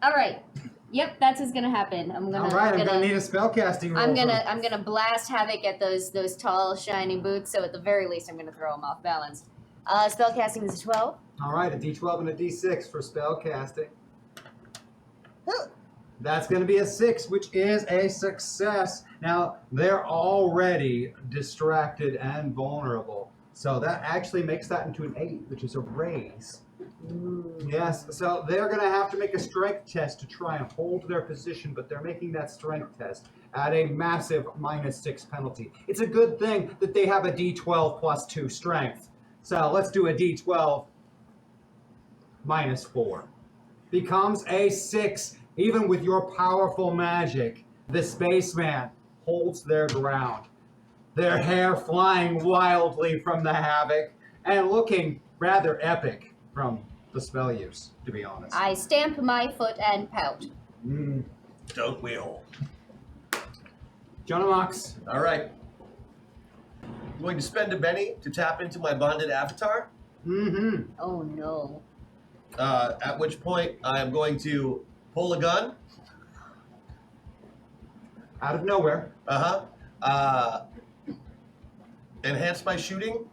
All right. Yep, that's what's gonna happen. I'm gonna. All right, I'm I'm going to need a spellcasting roll. I'm gonna blast havoc at those tall, shiny boots. So at the very least, I'm gonna throw them off balance. Spellcasting is a 12. All right, a D12 and a D6 for spellcasting. That's going to be a 6, which is a success. Now, they're already distracted and vulnerable. So that actually makes that into an 8, which is a raise. Yes, so they're going to have to make a strength test to try and hold their position, but they're making that strength test at a massive -6 penalty. It's a good thing that they have a D12 plus 2 strength. So let's do a D12 -4. Becomes a 6. Even with your powerful magic, the spaceman holds their ground. Their hair flying wildly from the havoc and looking rather epic from the spell use, to be honest. I stamp my foot and pout. Don't we all? Jonomox. All right. I'm going to spend a Benny to tap into my bonded avatar. Oh no. At which point I am going to pull a gun. Out of nowhere. Enhance my shooting.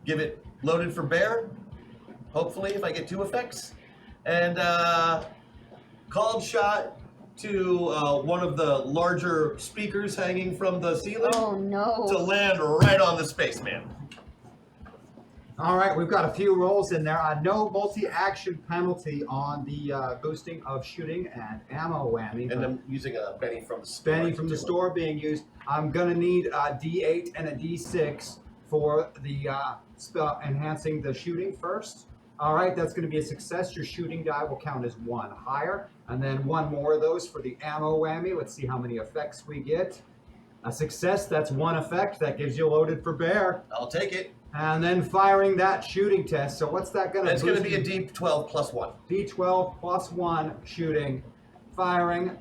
Give it loaded for bear. Hopefully, if I get 2 effects. And called shot to one of the larger speakers hanging from the ceiling Oh no. to land right on the spaceman. All right, we've got a few rolls in there. No multi-action penalty on the boosting of shooting and ammo whammy. And I'm using a Benny from the store. Benny from the store being used. I'm going to need a D8 and a D6 for the spell enhancing the shooting first. All right, that's going to be a success. Your shooting die will count as 1 higher. And then 1 more of those for the ammo whammy. Let's see how many effects we get. A success, that's 1 effect. That gives you loaded for bear. I'll take it. And then firing that shooting test. So what's that going to It's boost? going to be a D12 plus 1. D12 plus 1 shooting, firing.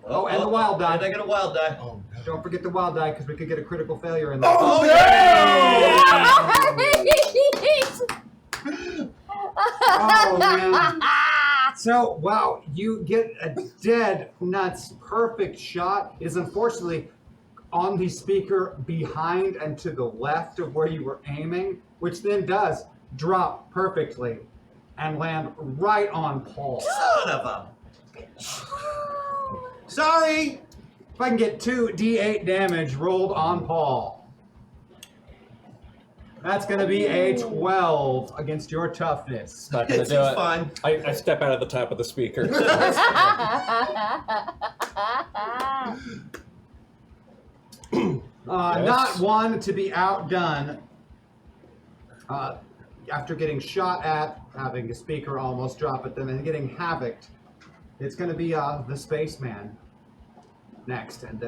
Oh, and the wild die. And I get a wild die. Oh, no. Don't forget the wild die because we could get a critical failure in there. Oh, Oh, man. So, wow, you get a dead nuts perfect shot. It is unfortunately on the speaker behind and to the left of where you were aiming, which then does drop perfectly and land right on Paul. Son of a... Sorry! If I can get 2 D8 damage rolled on Paul. That's going to be a 12 against your toughness. Not gonna It's do it. fine. I step out of the top of the speaker. Not one to be outdone. After getting shot at, having a speaker almost drop at them, and getting havocked, it's going to be the spaceman next, and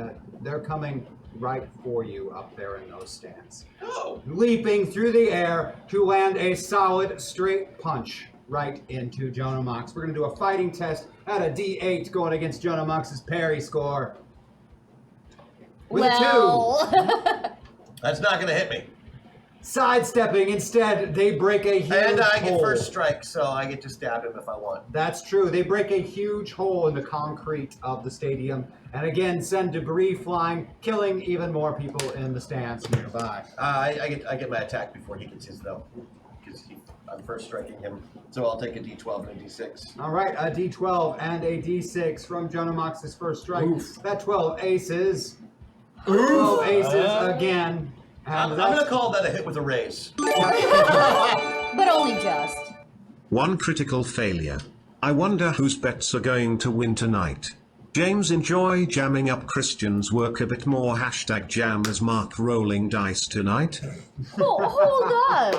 they're coming right for you up there in those stands. Oh. Leaping through the air to land a solid straight punch right into Jonomox. We're going to do a fighting test at a D8 going against Jonomox's parry score. With a 2. That's not going to hit me. Sidestepping, instead, they break a huge And I hole. get first strike, so I get to stab him if I want. That's true. They break a huge hole in the concrete of the stadium, and again send debris flying, killing even more people in the stands nearby. I get my attack before he gets his though, because I'm first striking him. So I'll take a D12 and a D6. All right, a D12 and a D6 from Jonamox's first strike. Oof. That 12 aces. 12 aces again. And I'm that's- gonna call that a hit with a raise. But only just. One critical failure. I wonder whose bets are going to win tonight. James, enjoy jamming up Christian's work a bit more. Hashtag jam as Mark rolling dice tonight. Hold up.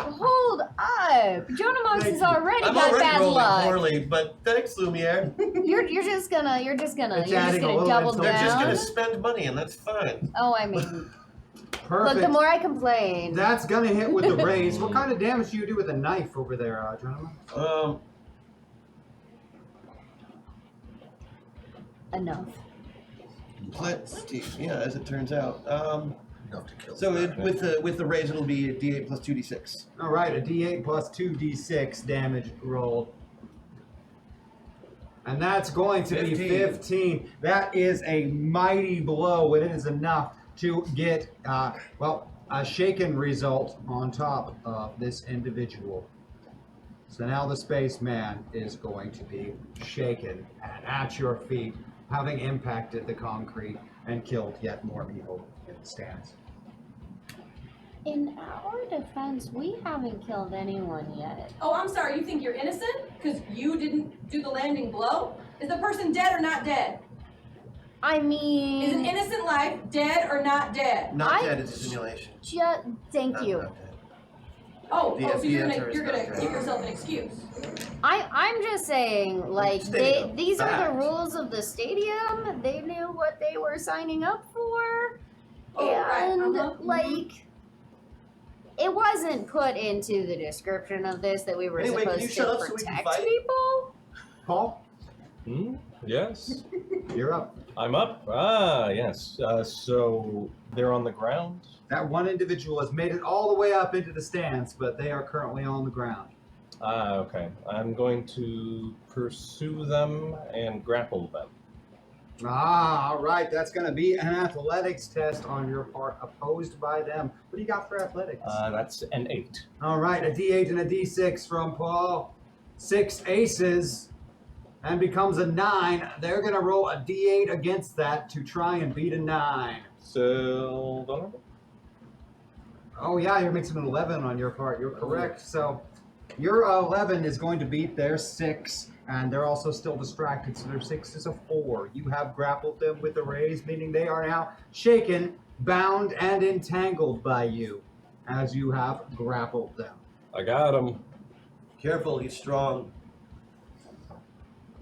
Jonamox has already I'm got already bad rolling luck. poorly, but thanks, Lumiere. You're just gonna It's adding a little double insult. They're down. just gonna spend money, and that's fine. Oh, I mean, Perfect. look, the more I complain. That's gonna hit with the raise. What kind of damage do you do with a knife over there, Jonamox? Enough. Let's see. Yeah, as it turns out. Enough to kill. So somebody. with the raise, it'll be a D8 plus 2D6. All right, a D8 plus 2D6 damage rolled. And that's going to be 15. That is a mighty blow, and it is enough to get, a shaken result on top of this individual. So now the spaceman is going to be shaken and at your feet, having impacted the concrete and killed yet more people in the stands. In our defense, we haven't killed anyone yet. Oh, I'm sorry, you think you're innocent? Because you didn't do the landing blow? Is the person dead or not dead? I mean, Is an innocent life dead or not dead? Not I- dead, it's a simulation. thank Not- you. not dead. Oh, The- so the you're answer gonna is you're not gonna dead. give yourself an excuse. I'm just saying, like, Stadium. these are the Fact. rules of the stadium. They knew what they were signing up for. Oh, right, And, uh-huh, like, it wasn't put into the description of this that we were Anyway, can you supposed shut to up so we can protect fight? people. Paul, Yes, you're up. I'm up. Yes. So they're on the ground. That one individual has made it all the way up into the stands, but they are currently on the ground. Okay. I'm going to pursue them and grapple them. All right. That's going to be an athletics test on your part, opposed by them. What do you got for athletics? That's an 8. All right, a D8 and a D6 from Paul. 6 aces and becomes a 9. They're going to roll a D8 against that to try and beat a 9. So vulnerable. Oh, yeah, you're mixing an 11 on your part. You're correct. So your 11 is going to beat their 6, and they're also still distracted, so their 6 is a 4. You have grappled them with a raise, meaning they are now shaken, bound, and entangled by you as you have grappled them. I got him. Careful, he's strong.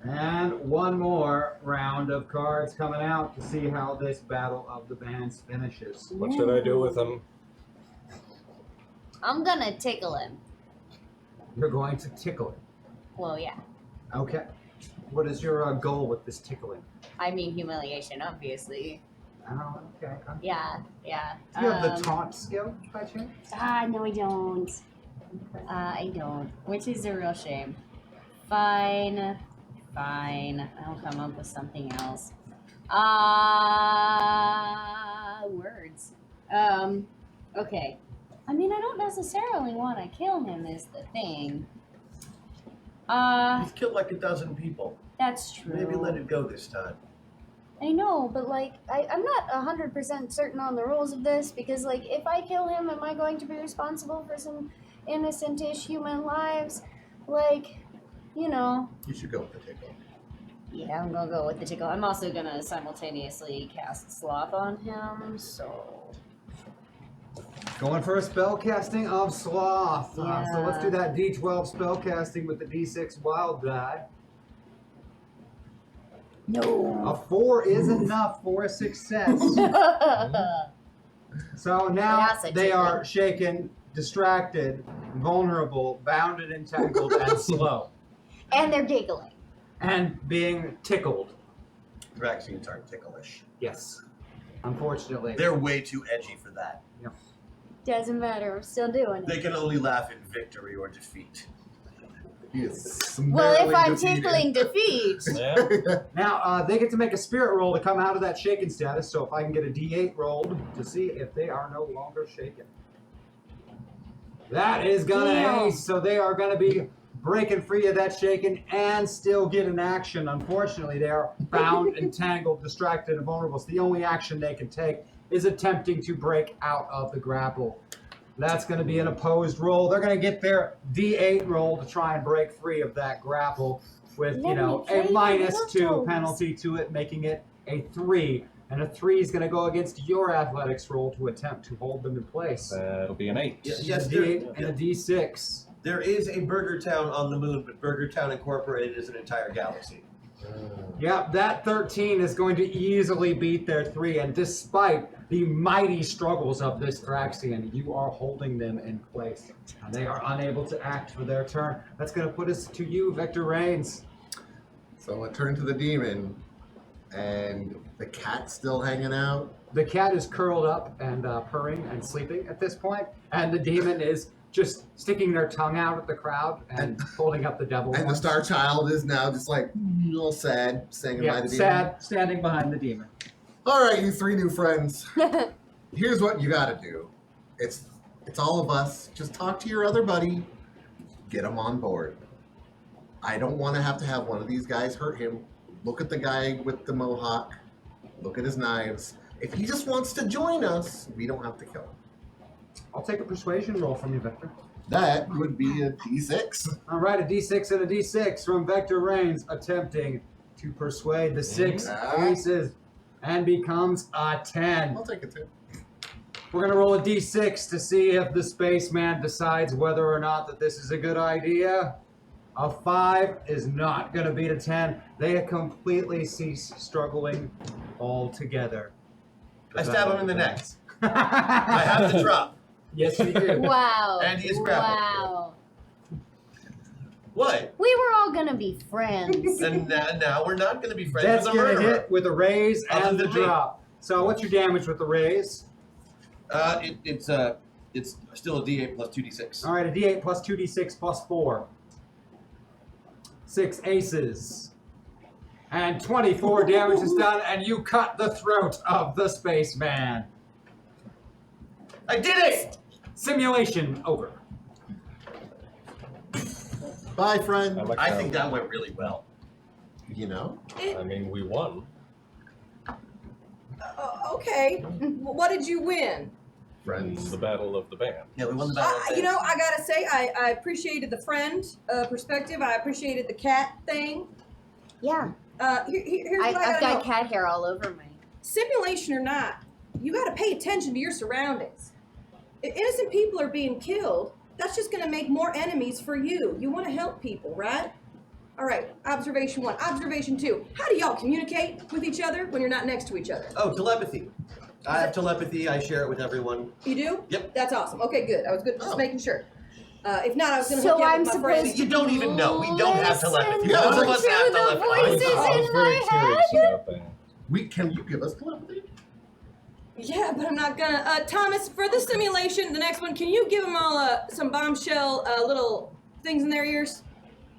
And one more round of cards coming out to see how this battle of the bands finishes. What should I do with them? I'm gonna tickle him. You're going to tickle him. Well, yeah. Okay. What is your goal with this tickling? I mean, humiliation, obviously. Oh, okay. Yeah. Do you have the taunt skill by chance? No, I don't. I don't, which is a real shame. Fine. I'll come up with something else. Words. Okay. I mean, I don't necessarily want to kill him is the thing. He's killed like a dozen people. That's true. Maybe let it go this time. I know, but like, I'm not 100% certain on the rules of this because, like, if I kill him, am I going to be responsible for some innocent-ish human lives? Like, you know. You should go with the tickle. Yeah, I'm gonna go with the tickle. I'm also gonna simultaneously cast Sloth on him, so. Going for a spell casting of Sloth. So let's do Yeah. that D12 spell casting with the D6 wild die. No. A 4 is enough for a success. So now That's a they tickle. are shaken, distracted, vulnerable, bounded, entangled, and slow. And they're giggling. And being tickled. Vaccines aren't ticklish. Yes. Unfortunately. They're way too edgy for that. Doesn't matter. I'm still doing it. They can only laugh in victory or defeat. He is Well, if summarily I'm defeated. tickling defeat. Yeah. Now, they get to make a spirit roll to come out of that shaken status, so if I can get a d8 rolled to see if they are no longer shaken. That is gonna Damn. ace, so they are gonna be breaking free of that shaken and still get an action. Unfortunately, they are bound, entangled, distracted, and vulnerable, so the only action they can take is attempting to break out of the grapple. That's going to be an opposed roll. They're going to get their D8 roll to try and break free of that grapple with, Let me a play -2 with penalty to it, making it a 3. And a 3 is going to go against your athletics roll to attempt to hold them in place. That'll be an 8. Yes, a there- D8 and a D6. There is a Burger Town on the moon, but Burger Town Incorporated is an entire galaxy. Yep, that 13 is going to easily beat their 3, and despite the mighty struggles of this Thraxian, you are holding them in place, and they are unable to act for their turn. That's going to put us to you, Victor Reigns. So I turn to the demon, and the cat's still hanging out. The cat is curled up and purring and sleeping at this point, and the demon is just sticking their tongue out at the crowd and holding up the devil. And the horns. Star Child is now just like all sad, saying goodbye Yeah, to the sad, standing behind the demon. demon. All right, you 3 new friends. Here's what you got to do. It's all of us. Just talk to your other buddy. Get him on board. I don't want to have one of these guys hurt him. Look at the guy with the mohawk. Look at his knives. If he just wants to join us, we don't have to kill him. I'll take a persuasion roll from you, Victor. That would be a D6. All right, a D6 and a D6 from Vector Reigns, attempting to persuade the 6 aces, and becomes a 10. I'll take it too. We're going to roll a D6 to see if the spaceman decides whether or not that this is a good idea. A 5 is not going to beat a 10. They completely cease struggling altogether. I stab him in the neck. I have the drop. Yes, you do. Wow. And he is grappled. Wow. What? We were all gonna be friends. And now we're not going to be friends That's with a going to murderer. hit with a raise Other and the than me. drop. So what's your damage with the raise? It's still a D8 plus 2D6. All right, a D8 plus 2D6 plus 4. 6 aces. And 24 damage is done, and you cut the throat of the spaceman. I did it! Simulation over. Bye, friend. I think that went really well. You know? I mean, we won. Okay. What did you win? Friends. The battle of the band. Yeah, we won the battle. of You know, bands. I gotta say, I appreciated the friend perspective. I appreciated the cat thing. Yeah. Here's what I I've gotta got know. cat hair all over me. Simulation or not, you gotta pay attention to your surroundings. If innocent people are being killed, that's just gonna make more enemies for you. You wanna help people, right? All right, observation 1. Observation 2, how do y'all communicate with each other when you're not next to each other? Oh, telepathy. I have telepathy. I share it with everyone. You do? Yep. That's awesome. Okay, good. I was good, just Oh. making sure. If not, I was gonna So hook you up I'm with my friends. supposed You don't even know. We don't have telepathy. Listen None of us to have the telepathy. voices I was in very my curious head. about that. Can you give us telepathy? Yeah, but I'm not gonna. Thomas, for the simulation, the next one, can you give them all some bombshell little things in their ears?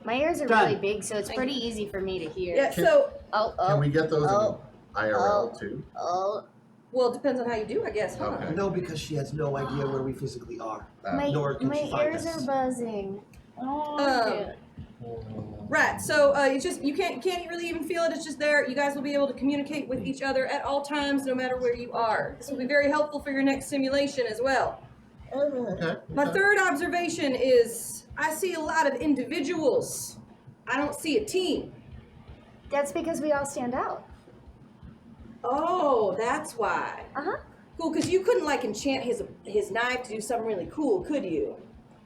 My ears are Done. really big, so it's pretty easy for me to hear. Yeah. So, Oh, Can we get those oh, in IRL too? oh. well, it depends on how you do, I guess, huh? Okay. No, because she has no idea where we physically are. My, Nor can she my find ears us. are buzzing. Oh, Um, Right. So it's just you can't really even feel it. It's just there. You guys will be able to communicate with each other at all times, no matter where you are. This will be very helpful for your next simulation as well. Okay. My third observation is I see a lot of individuals. I don't see a team. that's because we all stand out. Oh, that's why. Uh-huh. Cool, because you couldn't like enchant his knife to do something really cool, could you?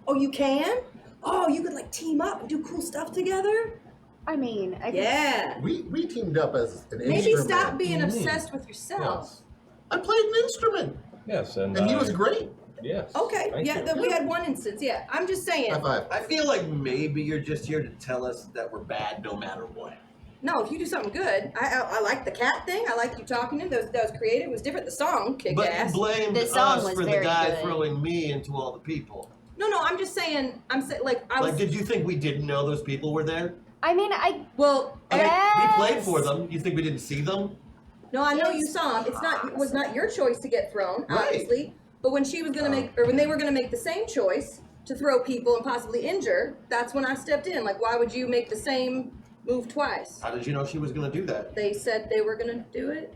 Oh, you can? Oh, you could like team up and do cool stuff together? I mean, I Yeah. We teamed up as an Maybe instrument. stop being Mhm. obsessed with yourself. Yes. I played an instrument, Yes, and he was great. Yes. Okay, Thank yeah, you. we had one instance, yeah. I'm just saying. High five. I feel like maybe you're just here to tell us that we're bad no matter what. No, if you do something good, I like the cat thing. I like you talking to him. That was creative. It was different. The song kicked But ass. you blamed The song us was for the very guy good. throwing me into all the people. No, I'm just saying. I'm saying like I was. Like, did you think we didn't know those people were there? I mean, Well, I mean, we played Yes. for them. You think we didn't see them? no, I know you saw him. It was not your choice to get thrown, Right. obviously. But when she was gonna make, or when they were gonna make the same choice to throw people and possibly injure, that's when I stepped in. Like, why would you make the same move twice? How did you know she was going to do that? They said they were gonna do it.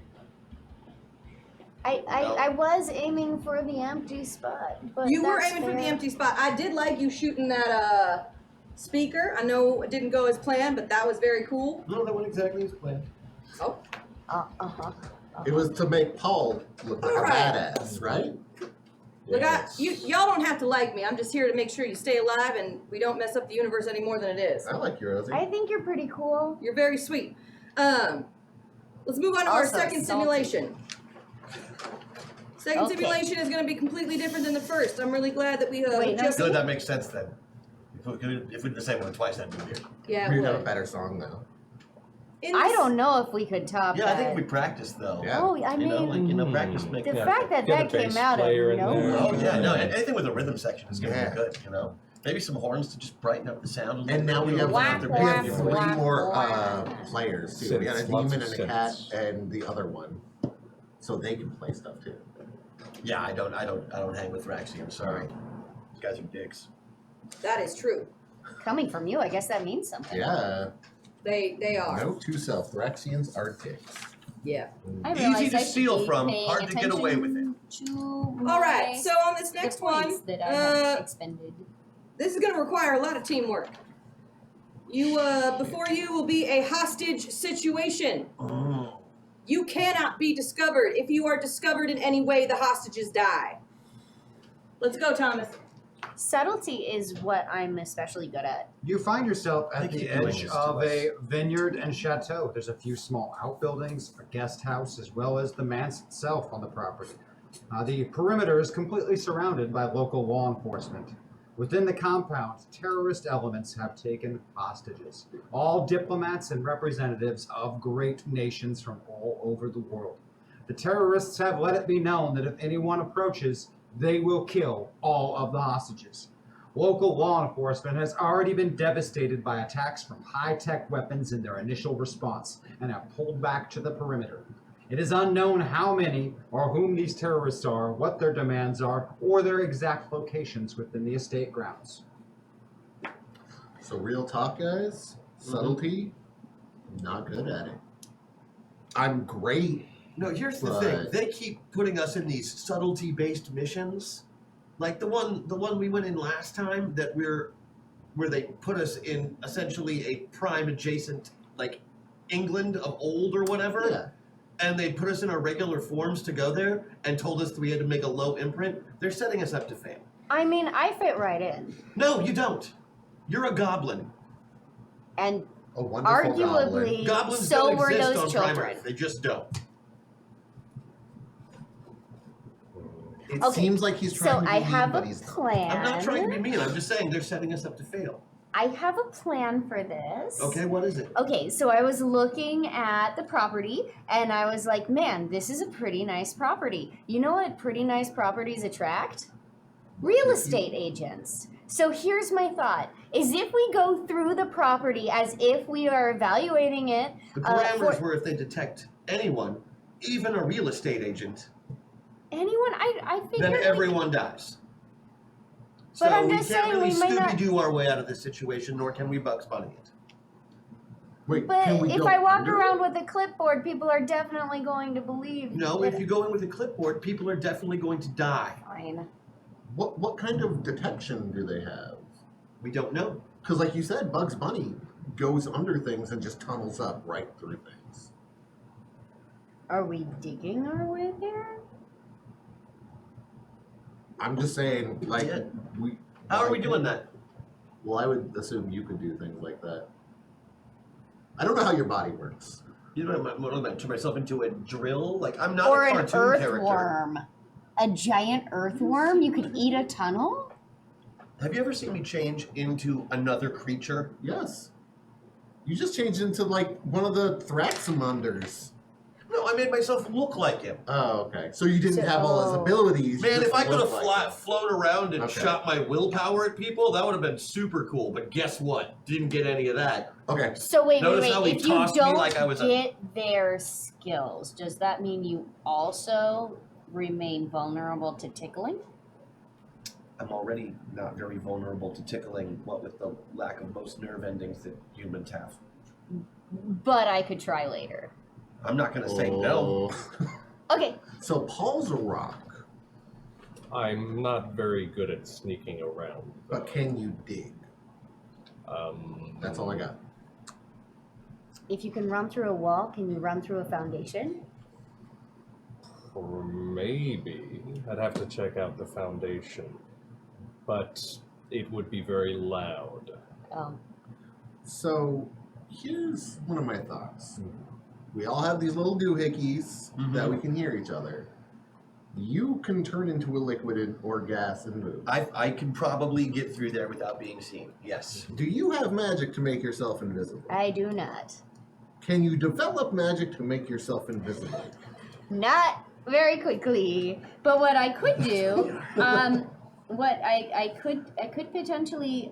I was aiming for the empty spot, but You were that's aiming for the fair. empty spot. I did like you shooting that speaker. I know it didn't go as planned, but that was very cool. No, that went exactly as planned. Oh, Uh-huh. It was to make Paul look like Alright. a badass, right? look, Yes. y'all don't have to like me. I'm just here to make sure you stay alive and we don't mess up the universe any more than it is. I like your Ozzy. I think you're pretty cool. You're very sweet. Let's move on to our Also second salty. simulation. Second Okay. simulation is going to be completely different than the first. I'm really glad that we Wait, no, just Good, that makes sense then. If we did the same one twice, that'd be weird. yeah. We'd it have a would. better song now. In I this- don't know if we could top Yeah, that. I think we practiced though. Yeah. Oh, I You know, mean, like, practice makes. the Yeah, fact that get a that came bass out of player in there. nowhere. Oh yeah, no, anything with a rhythm section is gonna Yeah. be good. You know, maybe some horns to just brighten up the sound. A little And now bit, we have, Whack, we whack, have three whack, more whack. players too. Synths, We got a lots demon of and a cat synths. and the other one, so they can play stuff too. Yeah, I don't hang with Raxi. I'm sorry. These guys are dicks. That is true. Coming from you, I guess that means something. Yeah. They are. Note to self: Thraxians are dicks. Yeah. I Easy realized to I should steal be from, paying hard to get away with attention to All right. my- So on this the next points one, that I have expended. this is going to require a lot of teamwork. You before you will be a hostage situation. Oh. You cannot be discovered. If you are discovered in any way, the hostages die. Let's go, Thomas. Subtlety is what I'm especially good at. You find yourself They at the keep doing edge this to of us. a vineyard and chateau. There's a few small outbuildings, a guest house, as well as the manse itself on the property. The perimeter is completely surrounded by local law enforcement. Within the compound, terrorist elements have taken hostages, all diplomats and representatives of great nations from all over the world. The terrorists have let it be known that if anyone approaches, they will kill all of the hostages. Local law enforcement has already been devastated by attacks from high-tech weapons in their initial response and have pulled back to the perimeter. It is unknown how many or whom these terrorists are, what their demands are, or their exact locations within the estate grounds. So real talk, guys. Subtlety, not good at it. I'm great. No, here's the But- thing. They keep putting us in these subtlety-based missions, like the one we went in last time. Where they put us in essentially a prime adjacent, like England of old or whatever. Yeah. And they put us in our regular forms to go there and told us that we had to make a low imprint. They're setting us up to fail. I mean, I fit right in. No, you don't. You're a goblin. And A wonderful goblin. arguably, Goblins so don't were exist those on children. Prime Earth. They just don't. It Okay, seems like he's So trying to be I mean, have a but he's not. plan. I'm not trying to be mean. I'm just saying they're setting us up to fail. I have a plan for this. Okay, what is it? Okay, so I was looking at the property and I was like, man, this is a pretty nice property. You know what pretty nice properties attract? Real estate agents. So here's my thought, is if we go through the property as if we are evaluating it, The parameters for- were if they detect anyone, even a real estate agent, anyone, I figured then everyone dies. But So I'm we just can't saying really we might not- Scooby-Doo our way out of this situation, nor can we Bugs Bunny it. Wait, But can we if go I walk under around it? with a clipboard, people are definitely going to believe. No, that if you go in with a clipboard, people are definitely going to die. Fine. What kind of detection do they have? We don't know. Because, like you said, Bugs Bunny goes under things and just tunnels up right through things. Are we digging our way there? I'm just saying, like, Yeah. we. How are we doing that? Well, I would assume you could do things like that. I don't know how your body works. You know, what am I turn myself into a drill? Like, I'm not Or a an cartoon character. earthworm. A giant earthworm? You could eat a tunnel? Have you ever seen me change into another creature? Yes. You just changed into like one of the Thraxamunders. No, I made myself look like him. Oh, okay. So you didn't So- have all his abilities. you Man, just if I could have looked like him. flown around and Okay. shot my willpower at people, that would have been super cool. But guess what? Didn't get any of that. Okay. So wait, Notice how he If you tossed me don't like I was a- get their skills, does that mean you also remain vulnerable to tickling? I'm already not very vulnerable to tickling, what with the lack of most nerve endings that humans have. But I could try later. I'm not going to say no. Okay. So Paul's a rock, I'm not very good at sneaking around. but can you dig? That's all I got. If you can run through a wall, can you run through a foundation? Or maybe I'd have to check out the foundation, but it would be very loud. So here's one of my thoughts. We all have these little doohickeys that we can hear each other. You can turn into a liquid or gas and move. I can probably get through there without being seen. Yes. Do you have magic to make yourself invisible? I do not. Can you develop magic to make yourself invisible? Not very quickly. But what I could do, what I could potentially,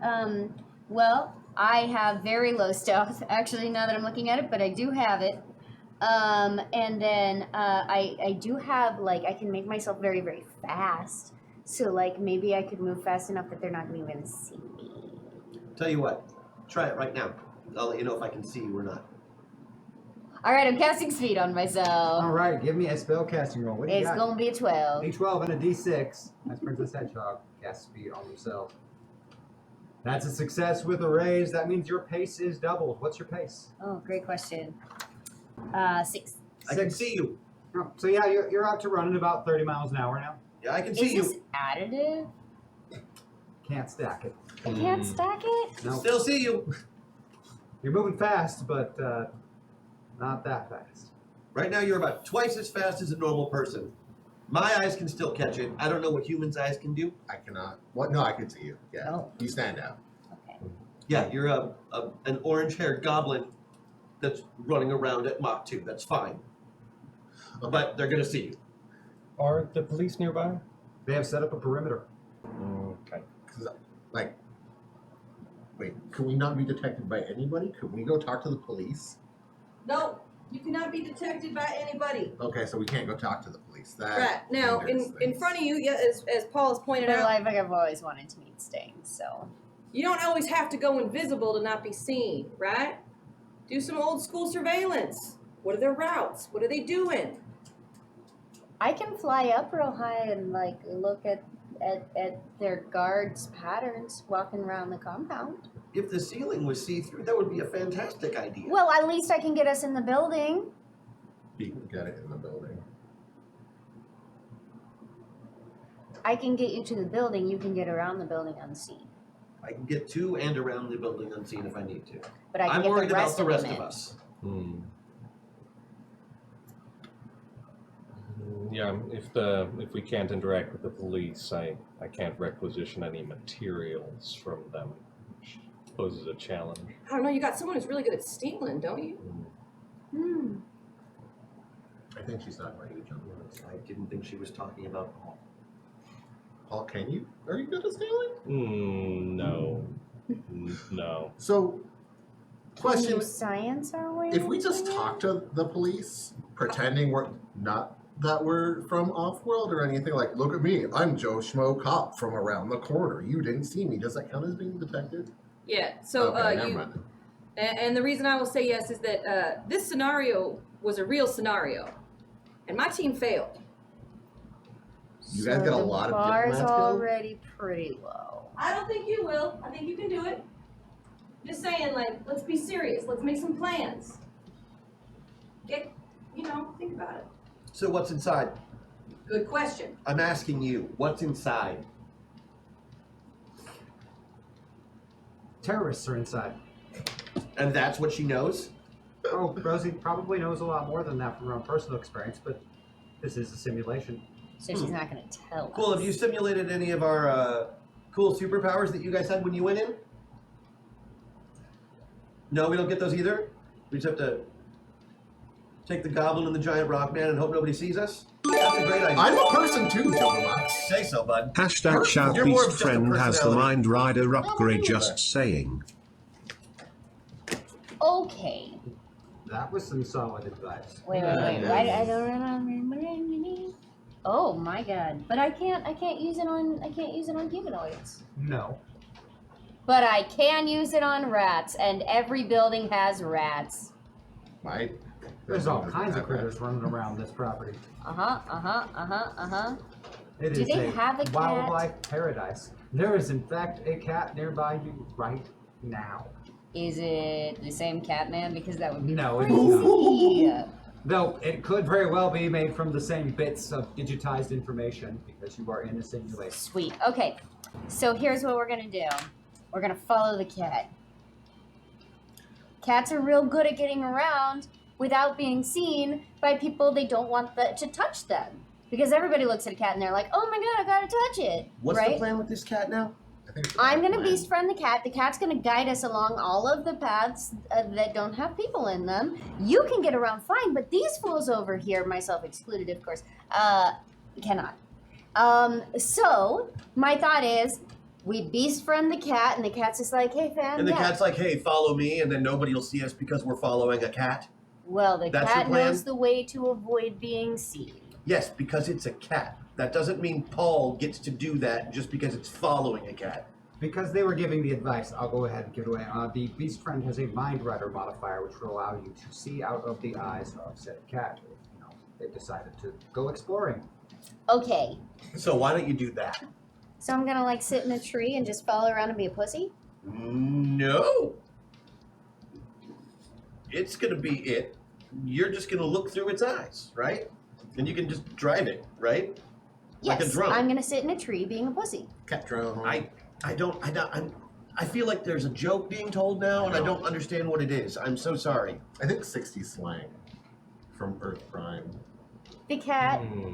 well, I have very low stealth, actually, now that I'm looking at it, but I do have it. And then I do have, like, I can make myself very, very fast. So, like, maybe I could move fast enough that they're not going to even see me. Tell you what, try it right now. I'll let you know if I can see you or not. All right, I'm casting speed on myself. All right, give me a spell casting roll. What do you It's got? going to be a 12. D12 and a D6. That's Princess Hedgehog. Cast speed on yourself. That's a success with a raise. That means your pace is doubled. What's your pace? Oh, great question. 6. I can see you. Oh, so yeah, you're out to running about 30 miles an hour now. Yeah, I can Is see this you. additive? Can't stack it. I can't stack it? No, Still see you. you're moving fast, but not that fast. Right now, you're about twice as fast as a normal person. My eyes can still catch it. I don't know what humans' eyes can do. I cannot. What? No, I can see you. Yeah. Oh. You stand out. Okay. Yeah, you're an orange-haired goblin that's running around at Mach 2. That's fine. But they're gonna see you. Are the police nearby? They have set up a perimeter. Okay. Like, wait, can we not be detected by anybody? Could we go talk to the police? No, you cannot be detected by anybody. Okay, so we can't go talk to the police. That Right now, hinders in things. front of you, yeah, as Paul has pointed But out, like I've always wanted to meet Sting, so. you don't always have to go invisible to not be seen, right? Do some old school surveillance. What are their routes? What are they doing? I can fly up real high and like look at their guards' patterns walking around the compound. If the ceiling was see-through, that would be a fantastic idea. Well, at least I can get us in the building. You can get it in the building. I can get you to the building, you can get around the building unseen. I can get to and around the building unseen if I need to. But I can I'm get worried the about rest the of rest them of in. us. Yeah, if we can't interact with the police, I can't requisition any materials from them, which poses a challenge. I don't know, you got someone who's really good at stealing, don't you? Hmm. I think she's talking about you, John. I didn't think she was talking about Paul. Paul, can you? Are you good at stealing? No. No. So, question: Can you science our way? if we just into it? talk to the police, pretending we're not that we're from off-world or anything, like, look at me, I'm Joe Schmo Cop from around the corner. You didn't see me. Does that count as being detected? Yeah, so Okay, never you mind. and the reason I will say yes is that this scenario was a real scenario. And my team failed. You guys got a the lot of bar's diplomat skills? already pretty low. I don't think you will. I think you can do it. Just saying, like, let's be serious. Let's make some plans. Think about it. So what's inside? Good question. I'm asking you, what's inside? Terrorists are inside. And that's what she knows? Oh, Rosie probably knows a lot more than that from her own personal experience, but this is a simulation. So she's not gonna tell us. Cool, have you simulated any of our cool superpowers that you guys had when you went in? No, we don't get those either. We just have to take the goblin and the giant rock man and hope nobody sees us. That's a great idea. I'm a person too, Jonas. Say so, bud. Hashtag shout You're more of beast just a friend has the personality. Mind Rider upgrade, believe just that. saying. Okay. That was some solid advice. Wait. I don't remember. Oh my god. But I can't use it on humanoids. No. But I can use it on rats, and every building has rats. Right? There's all kinds of critters running around this property. It Do is they a have a cat? wildlife paradise. There is, in fact, a cat nearby you right now. Is it the same Catman? Because that would be No, it is not. crazy. Though it could very well be made from the same bits of digitized information because you are in a simulation. Sweet. Okay. So here's what we're gonna do. We're gonna follow the cat. Cats are real good at getting around without being seen by people they don't want to touch them. Because everybody looks at a cat and they're like, oh my god, I gotta touch it. What's right? the plan with this cat now? I think it's I'm gonna plan. beast friend the cat. The cat's gonna guide us along all of the paths that don't have people in them. You can get around fine, but these fools over here, myself excluded, of course, cannot. So my thought is, we beast friend the cat, and the cat's just like, hey fam, And the yeah. cat's like, hey, follow me, and then nobody will see us because we're following a cat? Well, the That's cat your plan? knows the way to avoid being seen. Yes, because it's a cat. That doesn't mean Paul gets to do that just because it's following a cat. Because they were giving the advice, I'll go ahead and give it away. The Beast Friend has a Mind Rider modifier, which will allow you to see out of the eyes of said cat. If, they decided to go exploring. Okay, So why don't you do that? so I'm gonna like sit in a tree and just follow around and be a pussy? No. It's gonna be it. You're just gonna look through its eyes, right? And you can just drive it, right? Like a Yes, drone. I'm gonna sit in a tree being a pussy. Cat drone. I feel like there's a joke being told now, and I don't understand what it is. I'm so sorry. I think 60s slang from Earth Prime. The cat Hmm.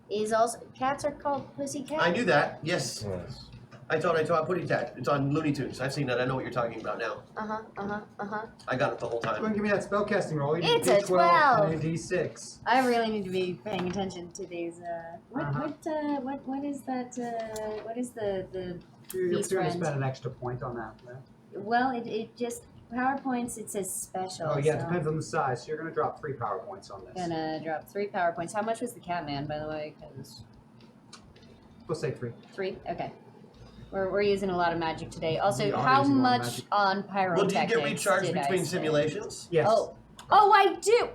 is also, cats are called pussy cats. I knew that. Yes, Yes. I taught Putty Tat. It's on Looney Tunes. I've seen that. I know what you're talking about now. I got it the whole Go and time. give me that spellcasting roll. You need It's a D12 12. and a D6. I really need to be paying attention to these. What is that? What is the You're Beast going to Friend. spend an extra point on that. Yeah? Well, it just PowerPoints. It says special. Oh, yeah, it so depends on the size. So you're going to drop 3 power points on this. Gonna drop 3 PowerPoints. How much was the Catman, by the way? Because We'll say 3. 3. Okay. We're using a lot of magic today. Also, We are how using a lot of much magic. on Well, pyrotechnics do you get recharged did I between say? simulations? Yes. Oh, I do.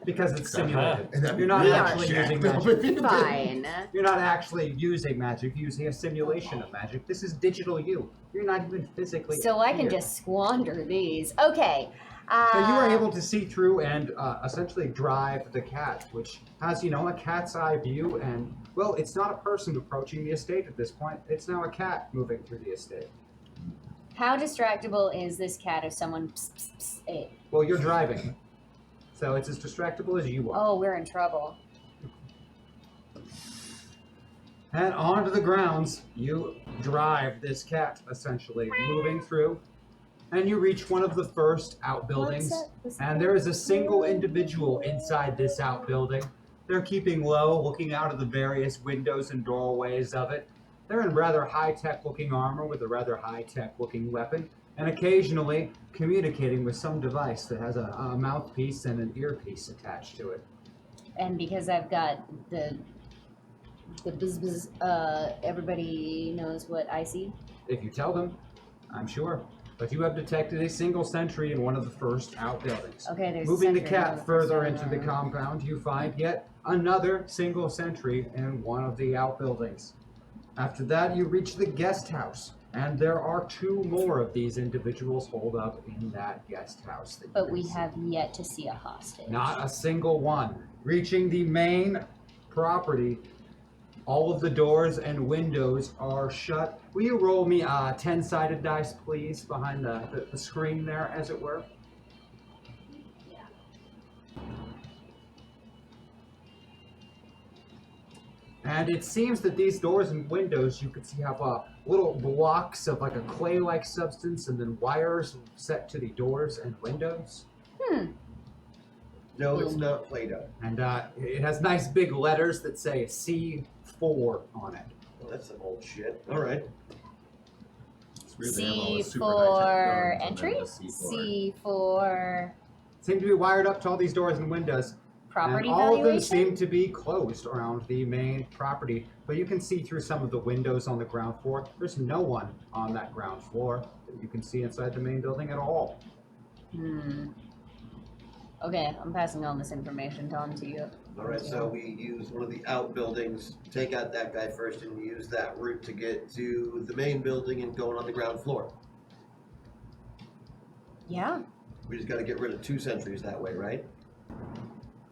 Because it's simulated. And that'd be You're not really actually jacked using up magic. if you did. Fine. You're not actually using magic, you're using a simulation of magic. This is digital you. You're not even physically So I can here. just squander these. Okay. So you are able to see through and essentially drive the cat, which has, a cat's eye view, and, well, it's not a person approaching the estate at this point. It's now a cat moving through the estate. How distractible is this cat if someone it? Well, you're driving. So it's as distractible as you are. Oh, we're in trouble. And onto the grounds, you drive this cat, essentially, moving through, and you reach one of the first outbuildings. And there is a single individual inside this outbuilding. They're keeping low, looking out of the various windows and doorways of it. They're in rather high-tech looking armor with a rather high-tech looking weapon, and occasionally communicating with some device that has a mouthpiece and an earpiece attached to it. And because I've got the buzz, everybody knows what I see. If you tell them, I'm sure. But you have detected a single sentry in one of the first outbuildings. Okay, there's a Moving the sentry in one of cat the further first into the outbuildings. compound, you find yet another single sentry in one of the outbuildings. After that, you reach the guest house, and there are 2 more of these individuals holed up in that guest house. That you But can we see. have yet to see a hostage. Not a single one. Reaching the main property, all of the doors and windows are shut. Will you roll me a 10-sided dice, please, behind the screen there, as it were? And it seems that these doors and windows, you can see, have little blocks of like a clay-like substance and then wires set to the doors and windows. No, it's not Play-Doh. And it has nice big letters that say C4 on it. Well, that's some old shit. All right. It's weird they have all C the super for high-tech guns and entry. then the C4. C for Seem to be wired up to all these doors and windows. property and all of them valuation. seem to be closed around the main property, but you can see through some of the windows on the ground floor. There's no one on that ground floor that you can see inside the main building at all. Okay, I'm passing on this information on to you. All right, so we use one of the outbuildings, take out that guy first, and use that route to get to the main building and going on the ground floor. Yeah, We just got to get rid of 2 sentries that way, right?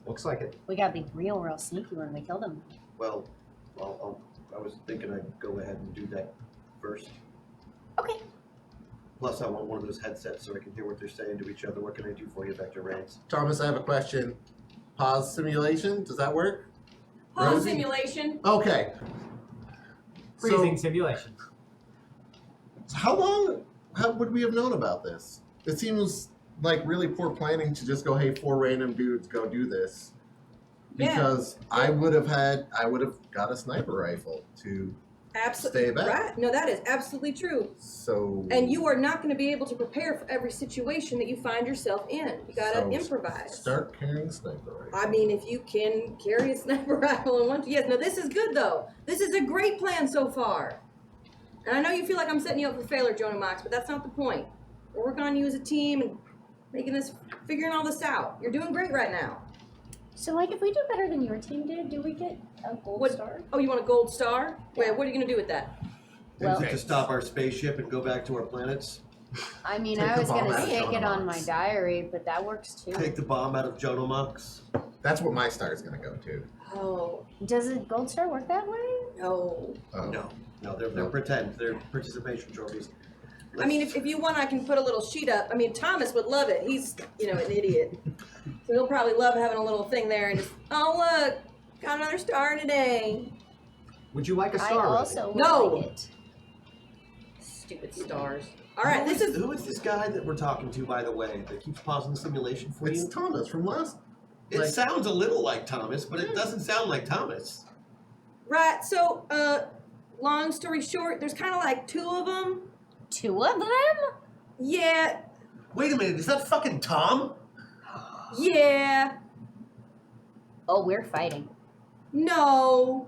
Looks like it. we gotta be real sneaky when we kill them. Well, I was thinking I'd go ahead and do that first. Okay. Plus, I want one of those headsets so I can hear what they're saying to each other. What can I do for you, Vector Reigns? Thomas, I have a question. Pause simulation, does that work? Home Rosie? simulation. Okay. Freezing simulation. So how would we have known about this? It seems like really poor planning to just go, hey, 4 random dudes go do this. Yeah. Because I would have got a sniper rifle to Absolutely. stay back. Right. No, that is absolutely true. So And you are not going to be able to prepare for every situation that you find yourself in. You got to So improvise. start carrying a sniper rifle. I mean, if you can carry a sniper rifle and want to. Yes, no, this is good, though. This is a great plan so far. And I know you feel like I'm setting you up for failure, Jonah Mox, but that's not the point. We're working on you as a team and figuring all this out. You're doing great right now. So, like, if we do better than your team did, do we get a gold What- star? Oh, you want a gold star? Wait, what are you going to do with that? Well- Is it to stop our spaceship and go back to our planets? I mean, Take I the was bomb gonna out of stick it on my Jonomox. diary, but that works too. Take the bomb out of Jonomox? That's what my star is going to go to. Oh, Does a gold star work that way? no. Oh. No, they're pretend. They're participation trophies. I mean, if you want, I can put a little sheet up. I mean, Thomas would love it. He's, an idiot. So he'll probably love having a little thing there and just, oh, look, got another star today. Would you like a I star? Rosie? also would No. like it. Stupid stars. All right, this is. Who is this guy that we're talking to, by the way, that keeps pausing the simulation for It's you? Thomas from last. It sounds a little like Thomas, but it doesn't sound like Thomas. Right, so, long story short, there's kind of like 2 of them. 2 of them? Yeah, Wait a minute, is that fucking Tom? yeah, Oh, we're fighting. no.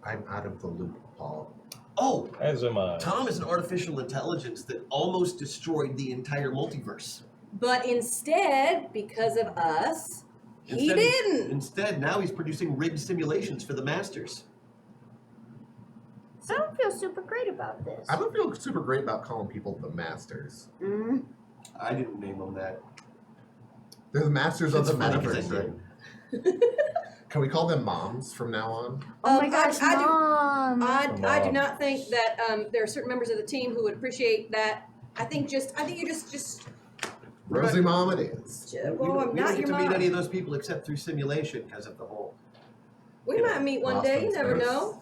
I'm out of the loop, Paul. Oh, As am I. Tom is an artificial intelligence that almost destroyed the entire multiverse. But instead, because of us, he Instead- didn't. Instead, now he's producing rigged simulations for the Masters. I don't feel super great about this. I don't feel super great about calling people the masters. Mm. I didn't name him that. They're the masters of It's the funny 'cause metaverse, I right? did. Can we call them moms from now on? Oh my gosh, I do. Mom! I do not think that there are certain members of the team who would appreciate that. I think you just Rosie Mom it is. well, I'm we don't not get your to meet mom. any of those people except through simulation because of the whole We might meet one Lost day. You in never space. know.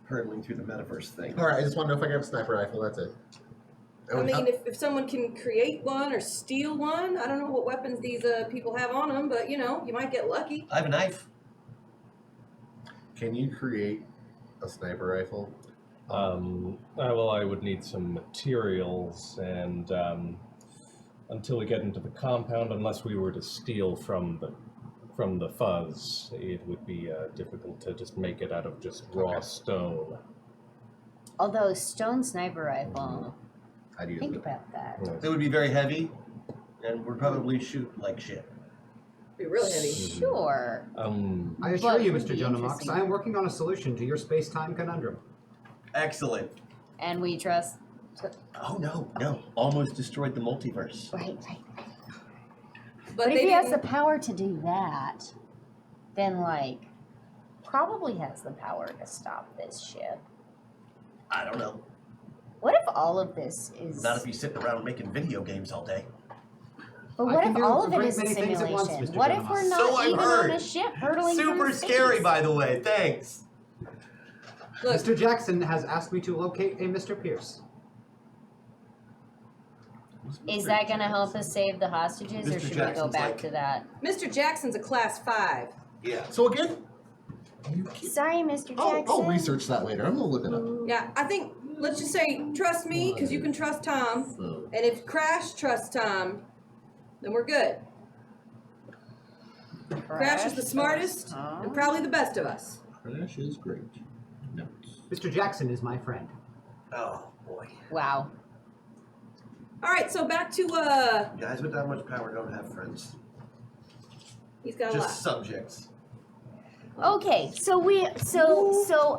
hurtling through the metaverse thing. Alright, I just want to know if I can have a sniper rifle, that's it. I mean, if someone can create one or steal one, I don't know what weapons these people have on them, but you might get lucky. I have a knife. Can you create a sniper rifle? Well, I would need some materials, and until we get into the compound, unless we were to steal from the fuzz, it would be difficult to just make it out of just raw stone. Although stone sniper rifle, I'd use think it. about that. Yes. It would be very heavy, and would probably shoot like shit. Be really heavy. Sure. I assure But you, it would Mr. be Jonomox, interesting. I am working on a solution to your space-time conundrum. Excellent. And we trust. Oh no. Almost destroyed the multiverse. Right. But But if they he has the didn't- power to do that, then probably has the power to stop this ship. I don't know. What if all of this is? Not if he's sitting around making video games all day. But I what can if do all a of it great is a many things at once, simulation? Mr. What if Gentleman. we're not So I've even heard. on a ship hurtling Super through scary, space? by the way. Thanks. Look, Mr. Jackson has asked me to locate a Mr. Pierce. Is that going to help us save the hostages, or Mr. should we Jackson's go back like- to that? Mr. Jackson's a class 5. Yeah. So again, you keep, Sorry, Mr. I'll Jackson. research that later. I'm gonna look it up. Yeah, I think, let's just say, trust me, because you can trust Tom. So, And if Crash trusts Tom, then we're good. Crash is the smartest and probably the best of us. Crash is great. Notes. Mr. Jackson is my friend. Oh boy. Wow. All right, so back to, Guys with that much power don't have friends. he's got a Just lot. subjects. Okay, so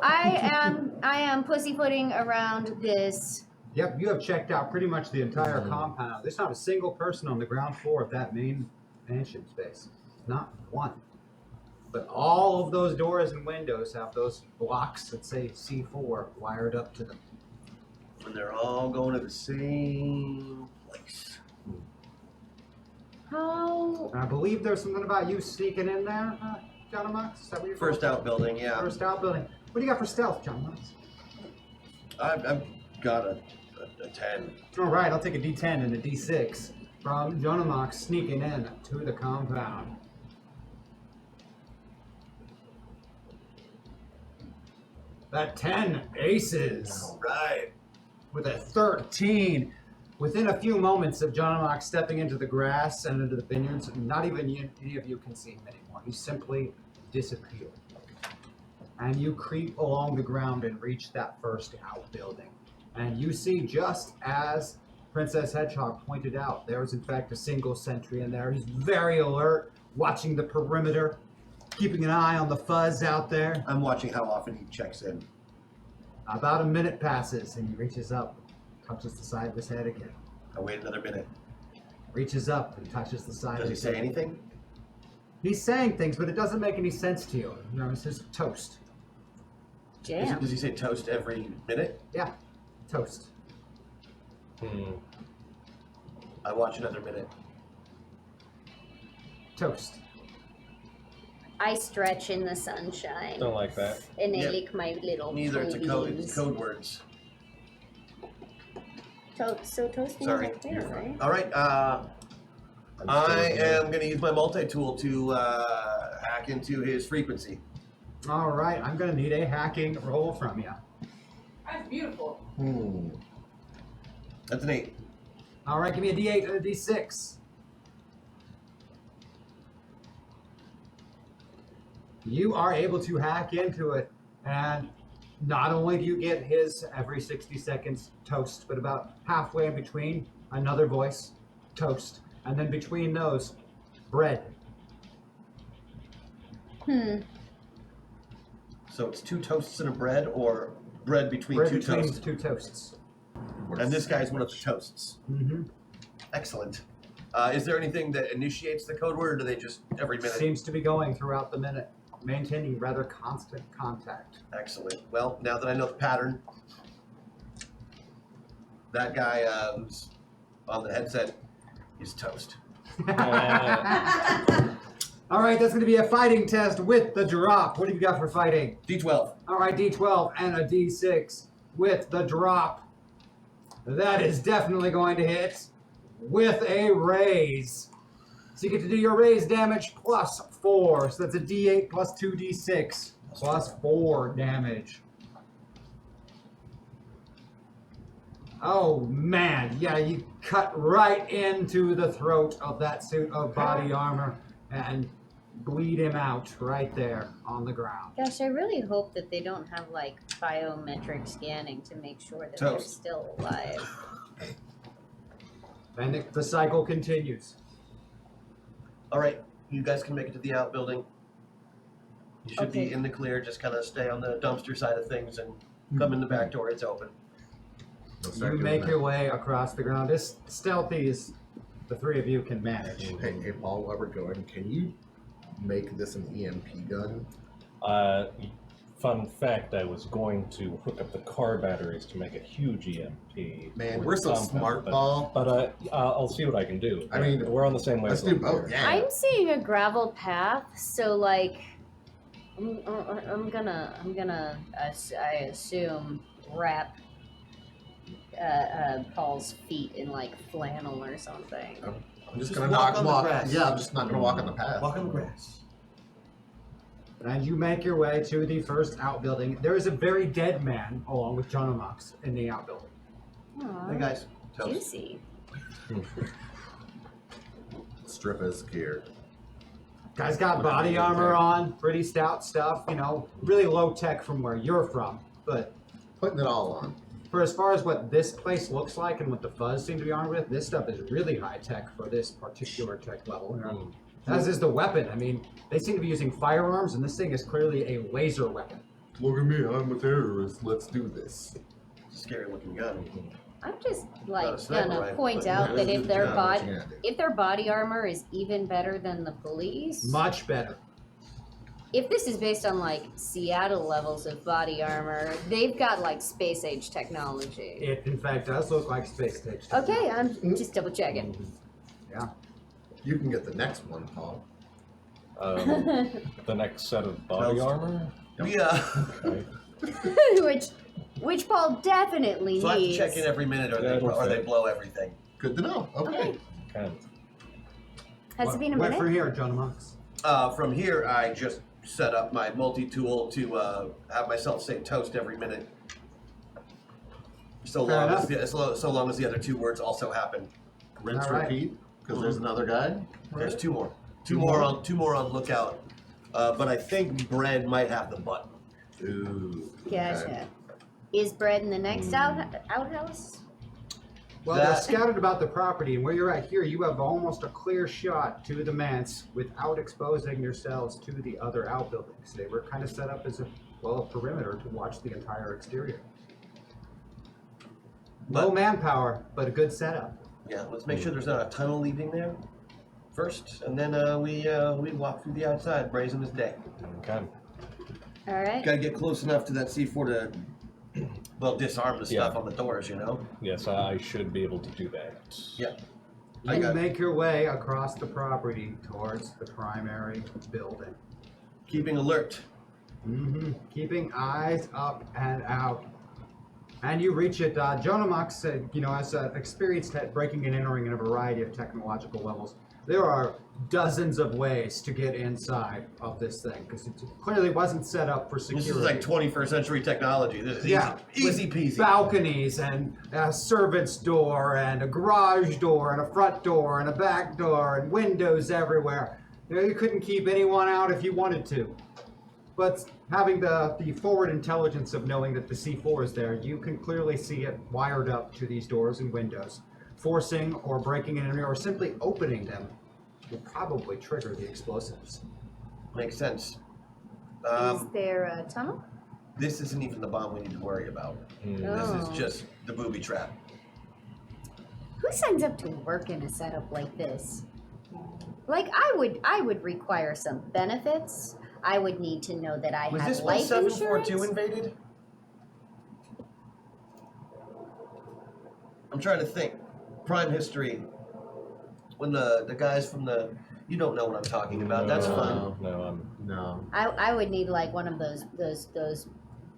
I am pussyfooting around this. Yep, you have checked out pretty much the entire compound. There's not a single person on the ground floor of that main mansion space. Not one. But all of those doors and windows have those blocks that say C4 wired up to them. And they're all going to the same place. How? And I believe there's something about you sneaking in there, John Mox. Is that what you're First outbuilding, yeah. First outbuilding. What do you got for stealth, John Mox? I've got a 10. All right, I'll take a D10 and a D6 from Jonah Mox sneaking in to the compound. That 10 aces All right. with a 13. Within a few moments of John Mox stepping into the grass and into the vineyards, not even any of you can see him anymore. He simply disappeared. And you creep along the ground and reach that first outbuilding. And you see, just as Princess Hedgehog pointed out, there is in fact a single sentry in there. He's very alert, watching the perimeter, keeping an eye on the fuzz out there. I'm watching how often he checks in. About a minute passes and he reaches up, touches the side of his head again. I wait another minute. Reaches up and touches the side Does of he his say head. anything? He's saying things, but it doesn't make any sense to you. You know, he says toast. Damn. Does he say toast every minute? Yeah, toast. I watch another minute. Toast. I stretch in the sunshine. Don't like that. And I Yeah. lick my little Neither. It's a code. It's toesies. code words. So toasting Sorry. is up there, right? All right. I am going to use my multi-tool to hack into his frequency. All right, I'm going to need a hacking roll from you. That's beautiful. That's an 8. All right, give me a D8 and a D6. You are able to hack into it, and not only do you get his every 60 seconds toast, but about halfway in between, another voice, toast, and then between those, bread. So it's 2 toasts and a bread, or bread between Bread 2 between toasts. 2 toasts. And this guy's one of the toasts. Mm-hmm. Excellent. Is there anything that initiates the code word, or do they just every minute? Seems to be going throughout the minute, maintaining rather constant contact. Excellent. Well, now that I know the pattern, that guy on the headset is toast. All right, that's going to be a fighting test with the drop. What have you got for fighting? D12. All right, D12 and a D6 with the drop. That is definitely going to hit with a raise. So you get to do your raise damage plus 4. So that's a D8 plus 2D6 plus 4 damage. Oh man, yeah, you cut right into the throat of that suit of body armor and bleed him out right there on the ground. Gosh, I really hope that they don't have like biometric scanning to make sure that Toast. they're still alive. And the cycle continues. All right, you guys can make it to the outbuilding. You should Okay. be in the clear. Just kind of stay on the dumpster side of things and come in the back door. It's open. You make your way across the ground as stealthy as the three of you can manage. Hey, Paul, while we're going, can you make this an EMP gun? Fun fact, I was going to hook up the car batteries to make a huge EMP. Man, with we're so compound, smart, but- Paul. But I'll see what I can do. I mean, we're on the same Let's wavelength. do both. here. Yeah. I'm seeing a gravel path, so like, I'm gonna, I assume, wrap Paul's feet in like flannel or something. I'm just Just gonna walk not on the walk. grass. Yeah, I'm just not gonna walk on the path. Walk on the grass. And you make your way to the first outbuilding. There is a very dead man along with John O'Mox in the outbuilding. Aw, Hey guys. Toast. juicy. Strip is here. Guy's got body armor on, pretty stout stuff, you know, really low tech from where you're from. But Putting it all on. for as far as what this place looks like and what the fuzz seem to be armed with, this stuff is really high tech for this particular tech level. As is the weapon. I mean, they seem to be using firearms, and this thing is clearly a laser weapon. Look at me, I'm a terrorist. Let's do this. Scary looking gun. I'm just like sniper gonna rifle, point but out yeah, that this if is their what body, you gotta do. if their body armor is even better than the police, Much better. if this is based on like Seattle levels of body armor, they've got like space age technology. It, in fact, does look like space stage. Okay, I'm just double checking. Yeah. You can get the next one, Paul. The next set of body Toast. armor. We Right? which Paul definitely so I have to needs. check in every minute, or Yeah, it'll they fit. blow everything. Good to know. Okay. Okay. Kind of. Has it been a Wait minute? for here, John O'Mox. From here, I just set up my multi-tool to have myself say toast every minute. So Fair long enough. as so long as the other two words also happen. Rinse, All right. repeat. Because there's another guy. There's two more. Two more on lookout. But I think Bread might have the button. Ooh. Gotcha. okay. Is bread in the next outhouse? Well, they're That- scattered about the property, and where you're at here, you have almost a clear shot to the manse without exposing yourselves to the other outbuildings. They were kind of set up as a perimeter to watch the entire exterior. Low But- manpower, but a good setup. Yeah, let's make sure there's not a tunnel leading there first, and then we walk through the outside, brazen as day. Okay. All right. Gotta get close enough to that C4 to, well, disarm the stuff Yeah. on the doors, you know? Yes, I should be able to do that. Yeah. I You got it. make your way across the property towards the primary building. Keeping alert. Keeping eyes up and out. And you reach it. John O'Mox said, you know, as an experienced at breaking and entering in a variety of technological levels, there are dozens of ways to get inside of this thing because it clearly wasn't set up for security. This is like 21st century technology. This is Yeah, easy with peasy. balconies and a servant's door and a garage door and a front door and a back door and windows everywhere. You know, you couldn't keep anyone out if you wanted to. But having the forward intelligence of knowing that the C4 is there, you can clearly see it wired up to these doors and windows. Forcing or breaking in or simply opening them will probably trigger the explosives. Makes sense. Is there a tunnel? This isn't even the bomb we need to worry about. Mm. This is Oh. just the booby trap. Who signs up to work in a setup like this? Like I would require some benefits. I would need to know that I Was have this when life 742 insurance. invaded? I'm trying to think. Prime history. When the guys from the... You don't know what I'm talking about. That's No, fine. No, No. I would need like one of those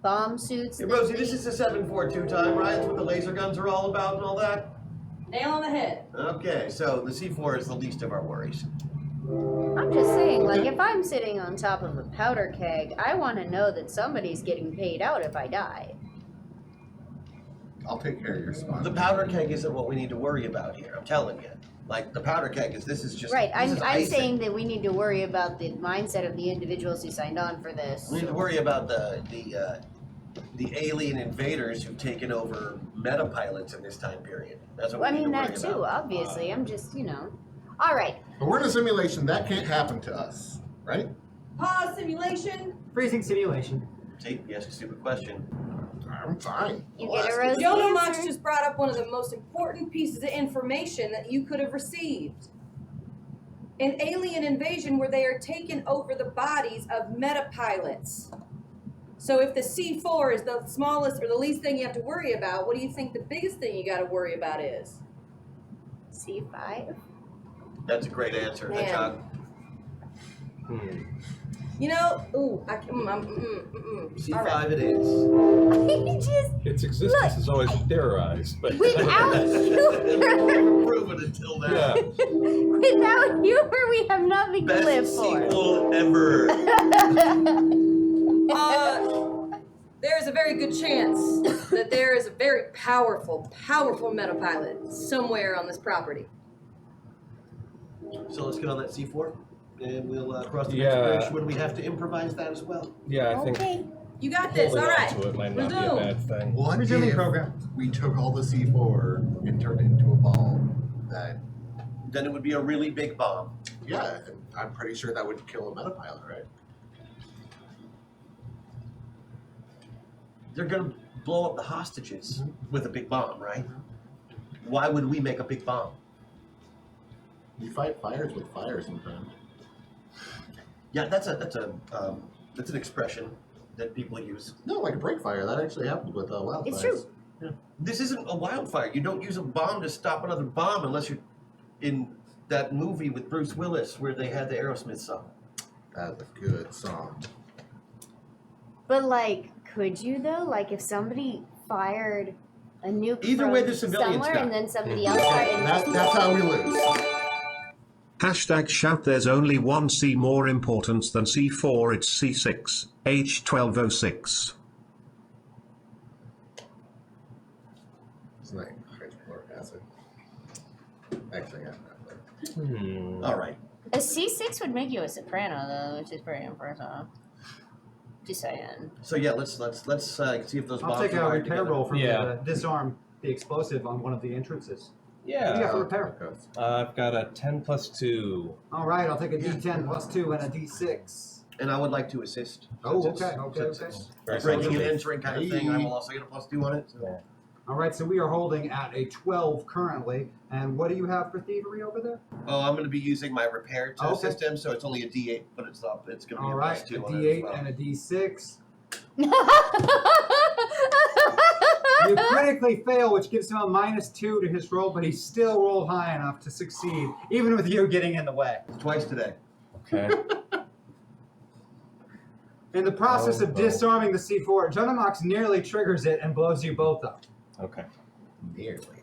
bomb suits. Hey, that Rosie, they- this is the 742 time, right? It's what the laser guns are all about and all that? Nail on the head. Okay, so the C4 is the least of our worries. I'm just saying, like if I'm sitting on top of a powder keg, I want to know that somebody's getting paid out if I die. I'll take care of your spot. The powder keg isn't what we need to worry about here, I'm telling you. Like, the powder keg is, this is just... Right. this is I'm icing. saying that we need to worry about the mindset of the individuals who signed on for this. We need to worry about the alien invaders who've taken over meta pilots in this time period. That's what Well, I we need mean to worry that too. about. Obviously, I'm just All right. But we're in a simulation. That can't happen to us, right? Pause simulation. Freezing simulation. See, you asked a stupid question. I'm fine. You Well, get a that's rosy Jonah answer. Mox just brought up one of the most important pieces of information that you could have received. An alien invasion where they are taking over the bodies of meta pilots. So if the C4 is the smallest or the least thing you have to worry about, what do you think the biggest thing you got to worry about is? C5. That's a great answer, Man. Hedgehog. You know, C5 All right. it is. I just Its existence is always theorized, but without humor, Proven until now. yeah. without humor, we have nothing to live Best for. sequel ever. There's a very good chance that there is a very powerful metapilot somewhere on this property. So let's get on that C4, and we'll cross the Yeah. next bridge when we have to improvise that as well. Yeah, I think Okay. You got this. holding All on right. to it might not be a Resume. bad thing. What Resuming if program. we took all the C4 and turned it into a bomb? That, Then it would be a really big bomb. yeah, I'm pretty sure that would kill a metapilot, right? They're gonna blow up the hostages with a big bomb, right? Why would we make a big bomb? You fight fires with fire sometimes. Yeah, that's an expression that people use. No, like a break fire. That actually happens with wildfires. It's true. This isn't a wildfire. You don't use a bomb to stop another bomb unless you're in that movie with Bruce Willis where they had the Aerosmith song. That's a good song. But like, could you though? Like, if somebody fired a nuke Either from way, the civilians somewhere die. and then somebody else fired, and That's how we lose. Hashtag shout there's only one C more important than C4, it's C6, H1206. It's like hydrochloric acid. Actually, yeah. All right. a C6 would make you a soprano though, which is pretty impressive. Just saying. So yeah, let's see if those bombs I'll take are a wired repair together. roll from Yeah. the disarm the explosive on one of the entrances. What do you got Yeah. for repair? I've got a 10 plus 2. All right, I'll take a D10 plus 2 and a D6. And I would like to assist. Oh, Since okay, it's- okay, since okay. it's Very breaking and sensitive. entering kind of thing. I will also get a +2 on it. So. Yeah. All right, so we are holding at a 12 currently. And what do you have for thievery over there? Oh, I'm going to be using my repair to Okay. assist him, so it's only a D8, but it's going to be All a right, +2 a on it as D8 well. and a D6. You critically fail, which gives him a -2 to his roll, but he still rolled high enough to succeed, even with you getting in the way. Twice today. Okay. In the process Oh, of oh. disarming the C4, Junimox nearly triggers it and blows you both up. Okay. Nearly.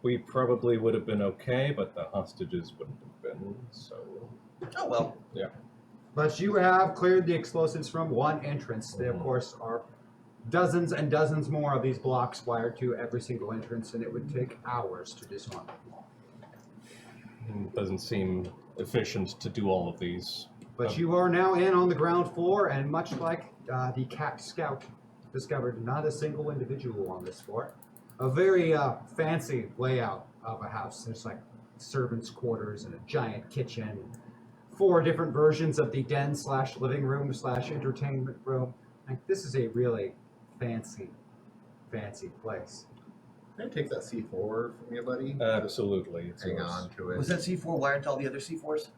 We probably would have been okay, but the hostages wouldn't have been, so. Oh well. Yeah. But you have cleared the explosives from one entrance. There, of course, are dozens and dozens more of these blocks wired to every single entrance, and it would take hours to disarm. Doesn't seem efficient to do all of these. But you are now in on the ground floor, and much like the Cat Scout discovered not a single individual on this floor. A very fancy layout of a house. There's like servants' quarters and a giant kitchen. 4 different versions of the den/living room/entertainment room. Like, this is a really fancy place. Can I take that C4 from you, buddy? Absolutely. It's Hang yours. on to it. Was that C4 wired to all the other C4s?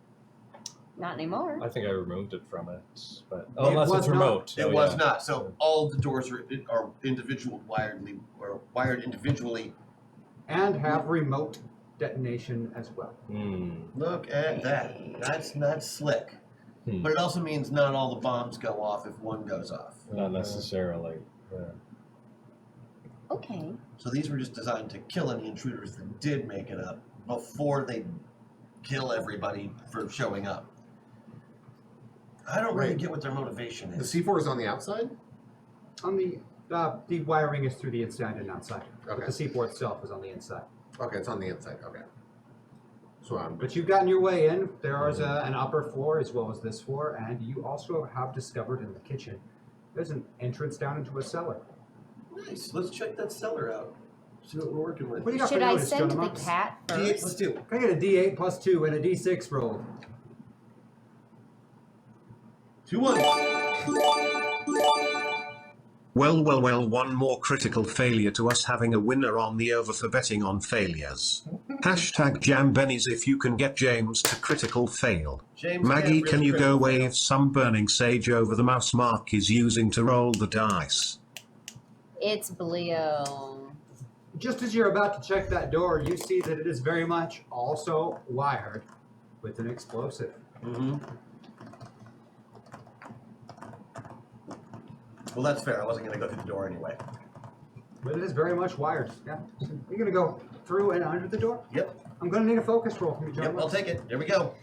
Not anymore. I think I removed it from it, but It unless was it's not. remote. It Oh, was yeah. not. So all the doors are wired individually. And have remote detonation as well. Look at that. That's slick. Hmm. But it also means not all the bombs go off if one goes off. Not necessarily. Yeah. Okay. So these were just designed to kill any intruders that did make it up before they kill everybody for showing up. I don't really Right. get what their motivation The is. C4 is on the outside? On the wiring is through the inside and outside. Okay. But the C4 itself is on the inside. Okay, it's on the inside. Okay. So But you've gotten your way in. There is an upper floor as well as this floor, and you also have discovered in the kitchen there's an entrance down into a cellar. Nice. Let's check that cellar out. See what we're working with. What do you got Should for I notice, send the Junimox? cat D8 first? plus 2. Can I get a D8 plus 2 and a D6 roll? 2 1. Well, one more critical failure to us having a winner on the over for betting on failures. Hashtag jam bennies if you can get James to critical fail. James Maggie, can't can really you go critical fail. wave some burning sage over the mouse Mark is using to roll the dice? It's blue. Just as you're about to check that door, you see that it is very much also wired with an explosive. Mm-hmm. Well, that's fair. I wasn't going to go through the door anyway. But it is very much wired. Yeah. So you're gonna go through and under the door? Yep. I'm gonna need a focus roll from you, John. Yep, I'll take it. Here we go.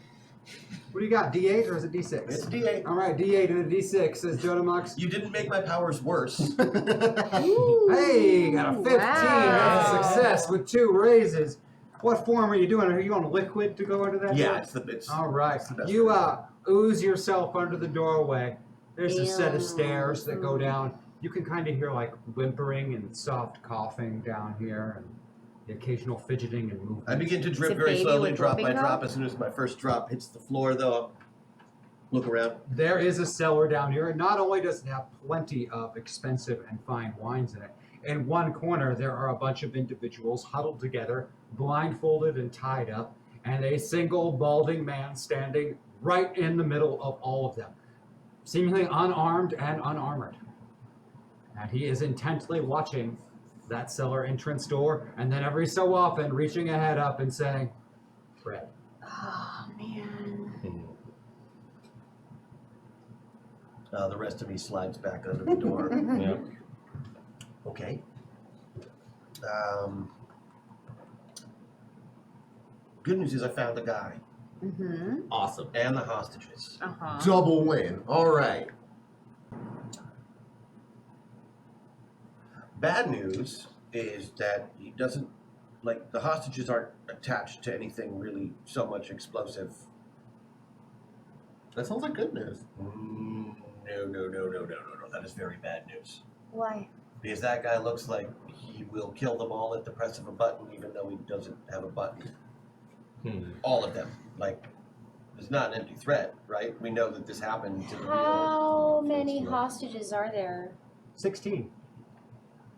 What do you got? D8 or is it D6? It's a D8. All right, D8 and a D6 says Jodamox. You didn't make my powers worse. Hey, got a 15. That's a success with 2 raises. What form are you doing? Are you on liquid to go under that? Yeah, door? it's All right. the best You way. ooze yourself under the doorway. There's a set of stairs that go down. You can kind of hear like whimpering and soft coughing down here, and the occasional fidgeting and movement. I begin to Is drip it very baby slowly, with drop by whooping drop. cough? As soon as my first drop hits the floor, though, I'll look around. There is a cellar down here, and not only does it have plenty of expensive and fine wines in it, in one corner there are a bunch of individuals huddled together, blindfolded and tied up, and a single balding man standing right in the middle of all of them, seemingly unarmed and unarmored. And he is intently watching that cellar entrance door, and then every so often reaching a head up and saying, "Fred." Oh, man. The rest of me slides back under the door. Yeah. Okay. Good news is I found the guy Mm-hmm. Awesome. and the hostages. Uh-huh. Double win. All right. Bad news is that he doesn't, like, the hostages aren't attached to anything really so much explosive. That sounds like good news. No. That is very bad news. Why? Because that guy looks like he will kill them all at the press of a button, even though he doesn't have a button. All of them. Like, it's not an empty threat, right? We know that this happened to the How real. many hostages are there? 16.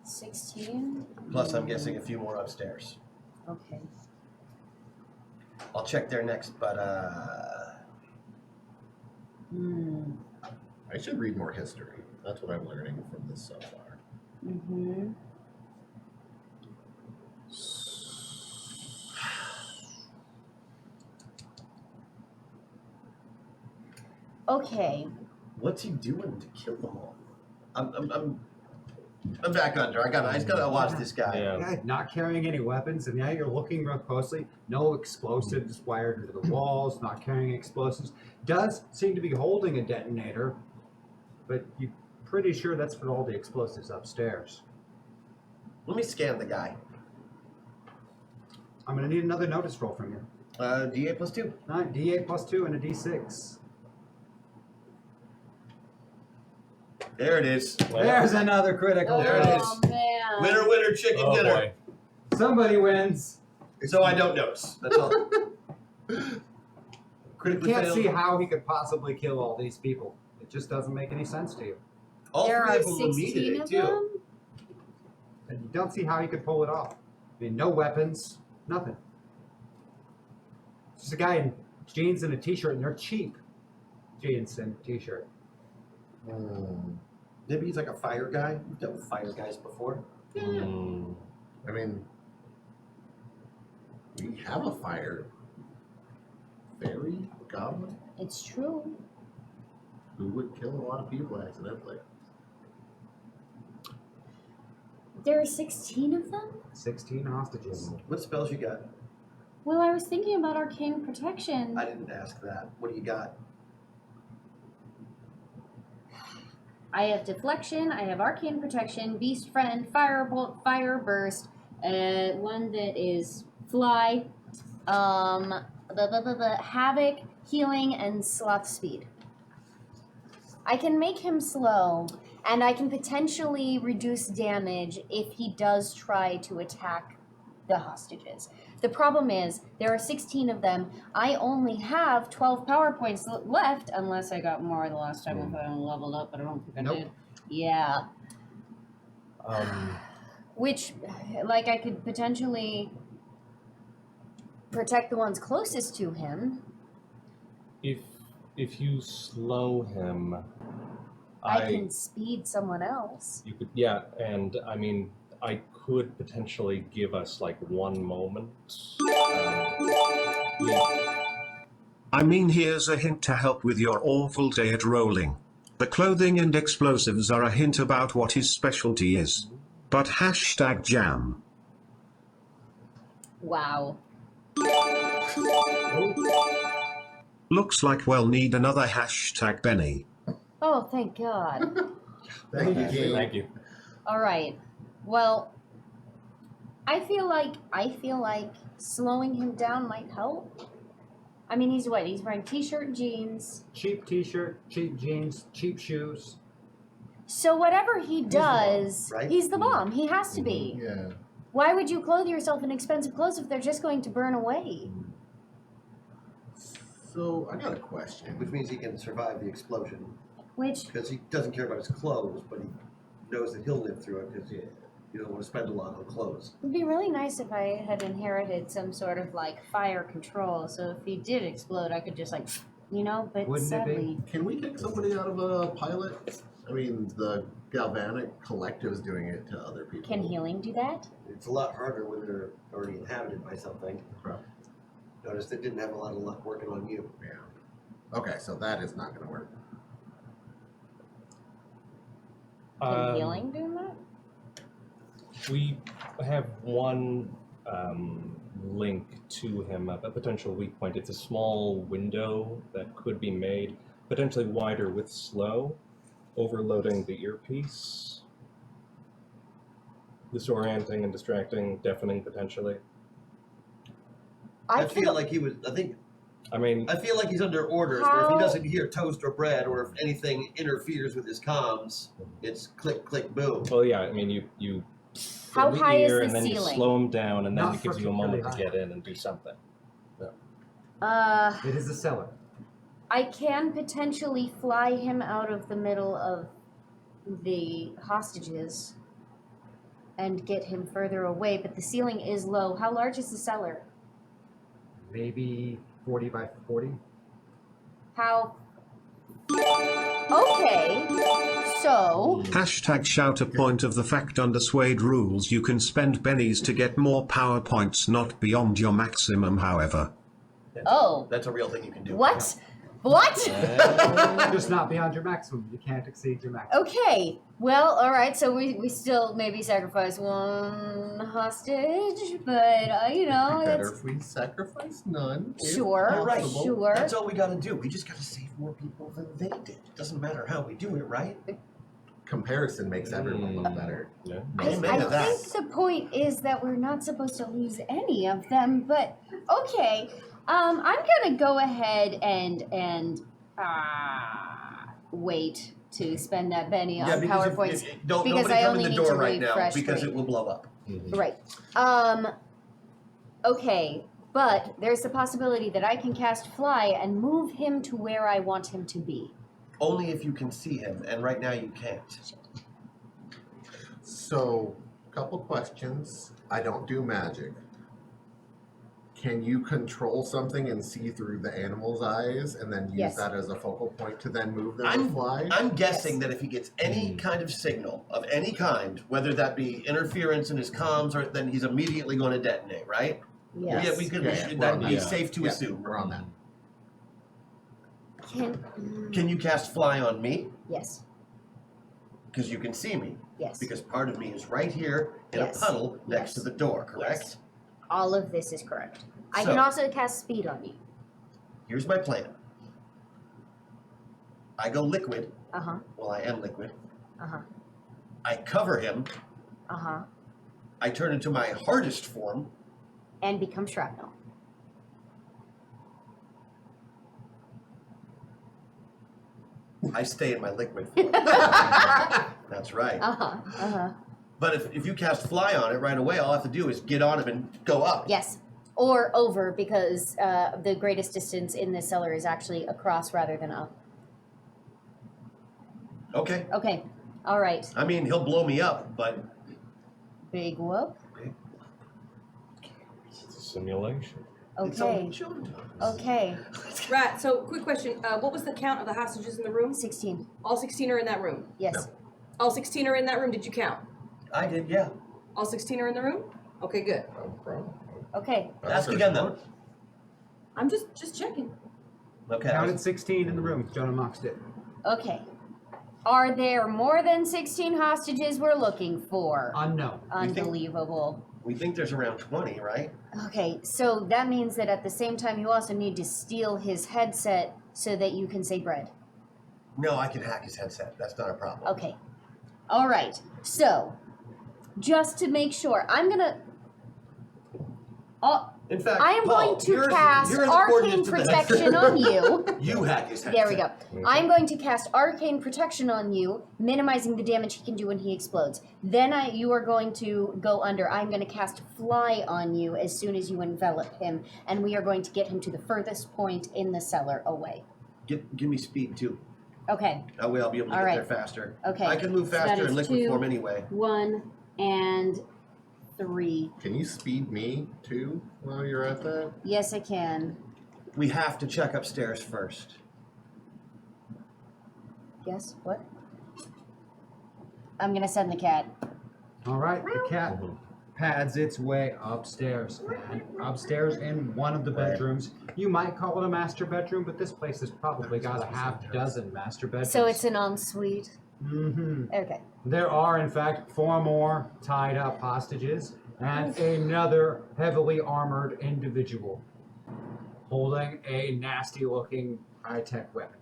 16? Plus, I'm guessing a few more upstairs. Okay. I'll check there next, but I should read more history. That's what I'm learning from this so far. Mm-hmm. Okay. what's he doing to kill them all? I'm back under. I just gotta watch this guy. Yeah. Guy not carrying any weapons, and now you're looking real closely. No explosives wired into the walls, not carrying explosives. Does seem to be holding a detonator, but you're pretty sure that's for all the explosives upstairs. Let me scan the guy. I'm going to need another notice roll from you. D8 plus 2. All right, D8 plus 2 and a D6. There it is. There's another critical. There it is. Oh, man. Winner, winner, chicken Oh dinner. boy. Somebody wins. So I don't notice. That's all. You Critically can't failed. see how he could possibly kill all these people. It just doesn't make any sense to you. All There three are of them were 16 today, of too. them? And you don't see how he could pull it off. I mean, no weapons, nothing. Just a guy in jeans and a t-shirt, and they're cheap jeans and t-shirt. Maybe he's like a fire guy. We've dealt with fire guys before. I mean, we have a fire fairy goblin It's true. who would kill a lot of people accidentally. There are 16 of them? 16 hostages. What spells you got? Well, I was thinking about arcane protection. I didn't ask that. What do you got? I have deflection, I have arcane protection, beast friend, firebolt, fire burst, one that is fly, havoc, healing, and sloth speed. I can make him slow, and I can potentially reduce damage if he does try to attack the hostages. The problem is, there are 16 of them. I only have 12 power points left, unless I got more the last time if I leveled up, but I don't think I Nope. did. Yeah. Which, like, I could potentially protect the ones closest to him. If you slow him, I can speed someone else. You could, yeah, and I mean, I could potentially give us like 1 moment. I mean, here's a hint to help with your awful day at rolling. The clothing and explosives are a hint about what his specialty is. But hashtag jam. Wow. Looks like we'll need another hashtag Benny. Oh, thank God. Thank you. Thank you. All right. Well, I feel like slowing him down might help. I mean, he's what? He's wearing t-shirt and jeans. Cheap t-shirt, cheap jeans, cheap shoes. So whatever he does, right? he's the bomb. He has to be. Yeah. Why would you clothe yourself in expensive clothes if they're just going to burn away? So I got a question. Which means he can survive the explosion. Which, Because he doesn't care about his clothes, but he knows that he'll live through it because you don't want to spend a lot on clothes. would be really nice if I had inherited some sort of like fire control. So if he did explode, I could just like, but Wouldn't it be? sadly, Can we kick somebody out of a pilot? I mean, the Galvanic Collective is doing it to other people. can healing do that? It's a lot harder when they're already inhabited by something. Right. Notice they didn't have a lot of luck working on you. Yeah. Okay, so that is not going to work. Can healing do that? We have one link to him, a potential weak point. It's a small window that could be made potentially wider with slow, overloading the earpiece, disorienting and distracting, deafening potentially. I feel like he was. I mean, I feel like he's under orders. Where if he How- doesn't hear toast or bread, or if anything interferes with his comms, it's click, click, boom. well, yeah. I mean, you How fill high is ear the and then you ceiling? slow him down, and then Not it gives you a moment to particularly get in and do something. It is a cellar. I can potentially fly him out of the middle of the hostages and get him further away, but the ceiling is low. How large is the cellar? Maybe 40 by 40. How? Okay, so Hashtag shout a point of the fact under Suede rules you can spend bennies to get more PowerPoints not beyond your maximum however. That's a real thing you can do. what? What? Just not beyond your maximum. You can't exceed your maximum. Okay, well, all right. So we still maybe sacrifice one hostage, but Better that's if we sacrifice none. if Sure, You're right. possible. sure. That's all we gotta do. We just gotta save more people than they did. Doesn't matter how we do it, right? Comparison makes everyone look better. Yeah. Amen to that. think the point is that we're not supposed to lose any of them, but okay. I'm gonna go ahead and wait to spend that Benny on because PowerPoints. don't because nobody I come only in the need door to right now refresh because my- it will blow up. Right. Okay, but there's the possibility that I can cast fly and move him to where I want him to be. Only if you can see him, and right now you can't. So, couple questions. I don't do magic. Can you control something and see through the animal's eyes and then use Yes. that as a focal point to then move them I'm- to fly? I'm guessing that if he gets any kind of signal of any kind, whether that be interference in his comms, or then he's immediately going to detonate, right? Yes. Yeah, we could. Yeah, we're That'd on be that. safe to Yeah, assume. we're on that. Can you cast fly on me? Yes. Because you can see me. Yes. Because part of me is right here in Yes. a puddle next Yes. to the door, correct? Yes. All of this is correct. I So- can also cast speed on you. Here's my plan. I go liquid. Uh-huh. Well, I am liquid. Uh-huh. I cover him. Uh-huh. I turn into my hardest form. And become shrapnel. I stay in my liquid form. That's right. Uh-huh. Uh-huh. But if you cast fly on it right away, all I have to do is get on him and go up. Yes. Or over, because the greatest distance in this cellar is actually across rather than up. Okay. Okay. All right. I mean, he'll blow me up, but Big whoop. It's a simulation. It's only Okay. children. Okay. Right, so quick question. What was the count of the hostages in the room? 16. All 16 are in that room? Yes. All 16 are in that room? Did you count? I did, yeah. All 16 are in the room? Okay, good. No problem. Okay. Ask again, though. I'm just checking. Okay. Counted 16 in the room. Jonah Mox did. Okay. Are there more than 16 hostages we're looking for? Unknown. Unbelievable. We think there's around 20, right? Okay, so that means that at the same time you also need to steal his headset so that you can say bread. No, I can hack his headset. That's not a problem. Okay. All right. So, just to make sure, I'm gonna. In fact, I am Paul, going to here's cast the arcane coordinates to the protection headset. on you. You hack his headset. There we go. I'm going to cast arcane protection on you, minimizing the damage he can do when he explodes. Then you are going to go under. I'm going to cast fly on you as soon as you envelop him, and we are going to get him to the furthest point in the cellar away. Give me speed, too. Okay. That way I'll be able to All get right. there faster. Okay. I can move So that faster is in liquid 2, form anyway. 1, and 3. Can you speed me too while you're at that? Yes, I can. We have to check upstairs first. Yes. What? I'm gonna send the cat. All right, the cat pads its way upstairs. And upstairs in one of the bedrooms. You might call it a master bedroom, but this place has probably got a half dozen master bedrooms. So it's an ensuite. Mm-hmm. Okay. There are, in fact, 4 more tied up hostages and another heavily armored individual holding a nasty looking high-tech weapon,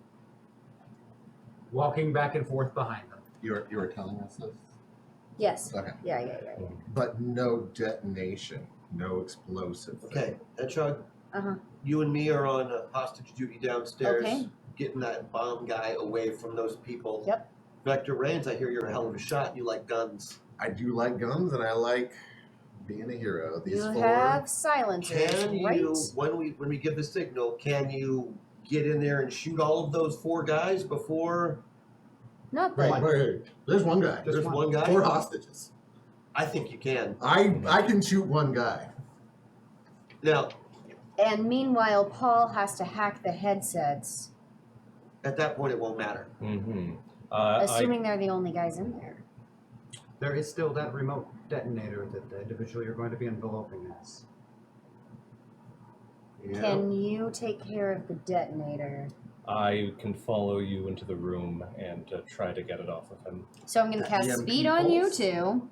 walking back and forth behind them. You were telling us this? Yes. Okay. Yeah. But no detonation, no explosive. Okay, Hedgehog, Uh-huh. you and me are on hostage duty downstairs, Okay. getting that bomb guy away from those people. Yep. Vector Reigns, I hear you're a hell of a shot. You like guns. I do like guns and I like being a hero. These You 4. have silencers, Can right? you, when we give the signal, can you get in there and shoot all of those 4 guys before? Not Wait, that. wait. There's one guy. There's one guy? 4 hostages. I think you can. I can shoot one guy. Now, And meanwhile, Paul has to hack the headsets, at that point, it won't matter. Mm-hmm. assuming they're the only guys in there. There is still that remote detonator that the individual you're going to be enveloping has. Yeah. Can you take care of the detonator? I can follow you into the room and try to get it off of him. So I'm gonna The cast EMP speed on you pulse? too.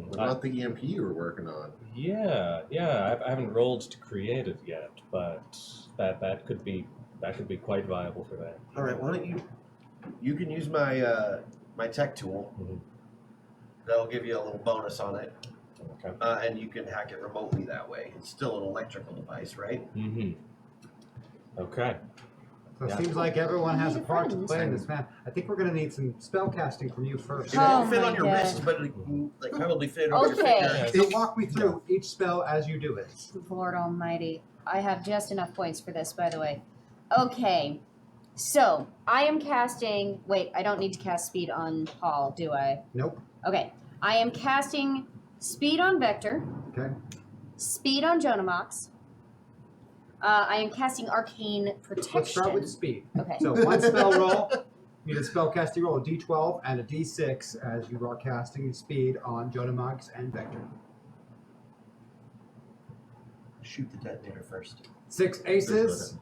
What about the EMP you were working on? Yeah. I haven't rolled to create it yet, but that could be quite viable for that. All right, why don't you can use my my tech tool. Mhm. That'll give you a little bonus on it, Okay. and you can hack it remotely that way. It's still an electrical device, right? Mm-hmm. Okay. So it Yeah. seems like everyone has a Need part to friends. play in this, man. I think we're going to need some spell casting from you first. It Oh won't fit my on your God. wrist, but it can, like probably fit over Okay. your finger. So walk me through each spell as you do it. Lord Almighty. I have just enough points for this, by the way. Okay. So, I am casting. Wait, I don't need to cast speed on Paul, do I? Nope. Okay. I am casting speed on Vector, Okay. speed on Jonamox. I am casting arcane protection. Let's start with speed. Okay. So one spell roll. You need a spell casting roll, a d12 and a d6 as you are casting speed on Jonamox and Vector. Shoot the detonator first. 6 aces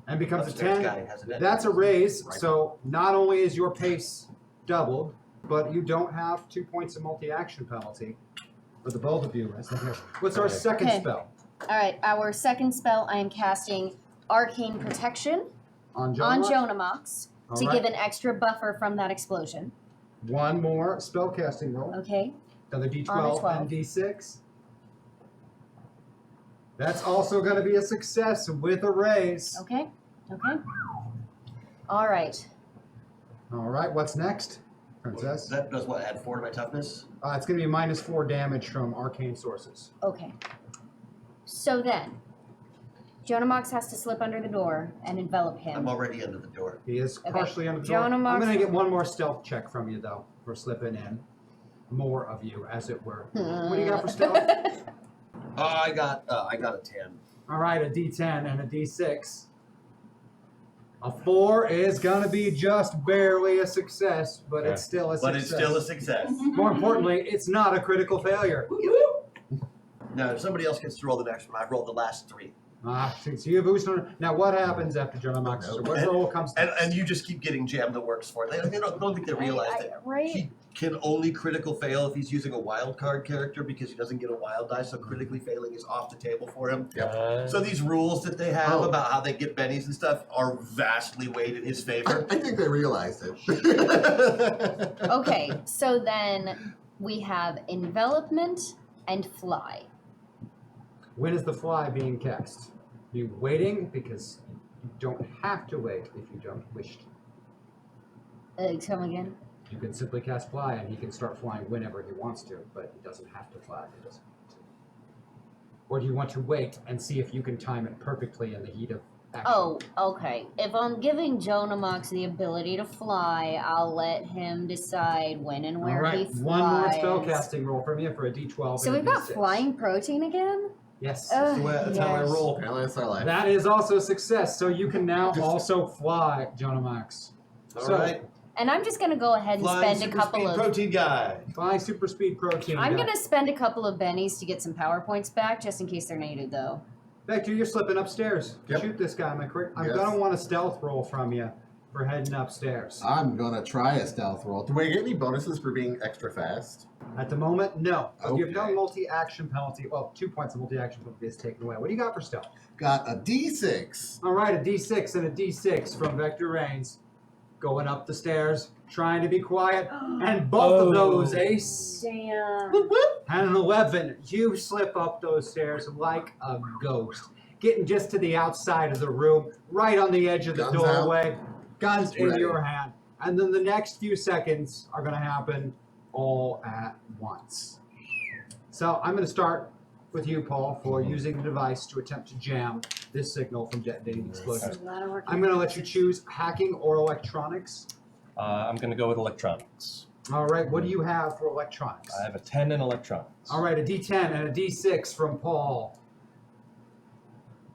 and becomes a Upstairs 10. guy has a detonator. That's a raise. Right. So not only is your pace doubled, but you don't have 2 points of multi-action penalty for the both of you. What's our Okay. second Okay. spell? All right. Our second spell, I am casting arcane protection On on Jonamox? Jonamox All to right. give an extra buffer from that explosion. One more spell casting roll. Okay. Another On d12 a 12. and d6. That's also going to be a success with a raise. Okay. All right. All right, what's next, Princess? That does what? Add 4 to my toughness? It's going to be -4 damage from arcane sources. Okay. So then, Jonamox has to slip under the door and envelop him. I'm already under the door. He is Okay. partially under the door. Jonamox- I'm going to get one more stealth check from you, though, for slipping in. more of you, as it were. What do you got for stealth? I got a 10. All right, a D10 and a D6. A 4 is going to be just barely a success, but it's still a success. But it's still a success. More importantly, it's not a critical failure. Now, if somebody else gets to roll the next one, I've rolled the last 3. So you boost on. Now, what happens after Jonah Mox? So what roll comes next? And you just keep getting jammed that works for it. They don't think they realize that he can only critical fail if he's using a wild card character because he doesn't get a wild die, so critically failing is off the table for him. So these rules that they have about how they get bennies and stuff are vastly weighed in his favor. I think they realized it. Okay, so then we have envelopment and fly. When is the fly being cast? Are you waiting? Because you don't have to wait if you don't wish to. Come again? You can simply cast fly and he can start flying whenever he wants to, but he doesn't have to fly if he doesn't want to. Or do you want to wait and see if you can time it perfectly in the heat of action? Oh, okay. If I'm giving Jonah Mox the ability to fly, I'll let him decide when and where he flies. One more spellcasting roll from you for a D12. So and a we've got D6. flying protein again? Yes. That's how I roll. Apparently that's our life. That is also a success, so you can now also fly, Jonah Mox. All right. And I'm just gonna go ahead and Flying spend a super couple speed of. protein guy. Fly super speed protein. I'm guy. gonna spend a couple of bennies to get some power points back, just in case they're needed, though. Vector, you're slipping upstairs. Yep. Shoot this guy, my quick. I'm Yes. gonna want a stealth roll from you for heading upstairs. I'm gonna try a stealth roll. Do we get any bonuses for being extra fast? At the moment, no. You have no Okay. multi-action penalty. Well, 2 points of multi-action penalty is taken away. What do you got for stealth? Got a D6. All right, a D6 and a D6 from Vector Reigns. Going up the stairs, trying to be quiet, and both of those ace. Damn. And an 11. You slip up those stairs like a ghost, getting just to the outside of the room, right on the edge of the Guns out. doorway, guns in Ready. your hand. And then the next few seconds are going to happen all at once. So I'm going to start with you, Paul, for using the device to attempt to jam this signal from detonating explosions. I'm going to let you choose hacking or electronics. I'm going to go with electronics. All right, what do you have for electronics? I have a 10 in electronics. All right, a D10 and a D6 from Paul.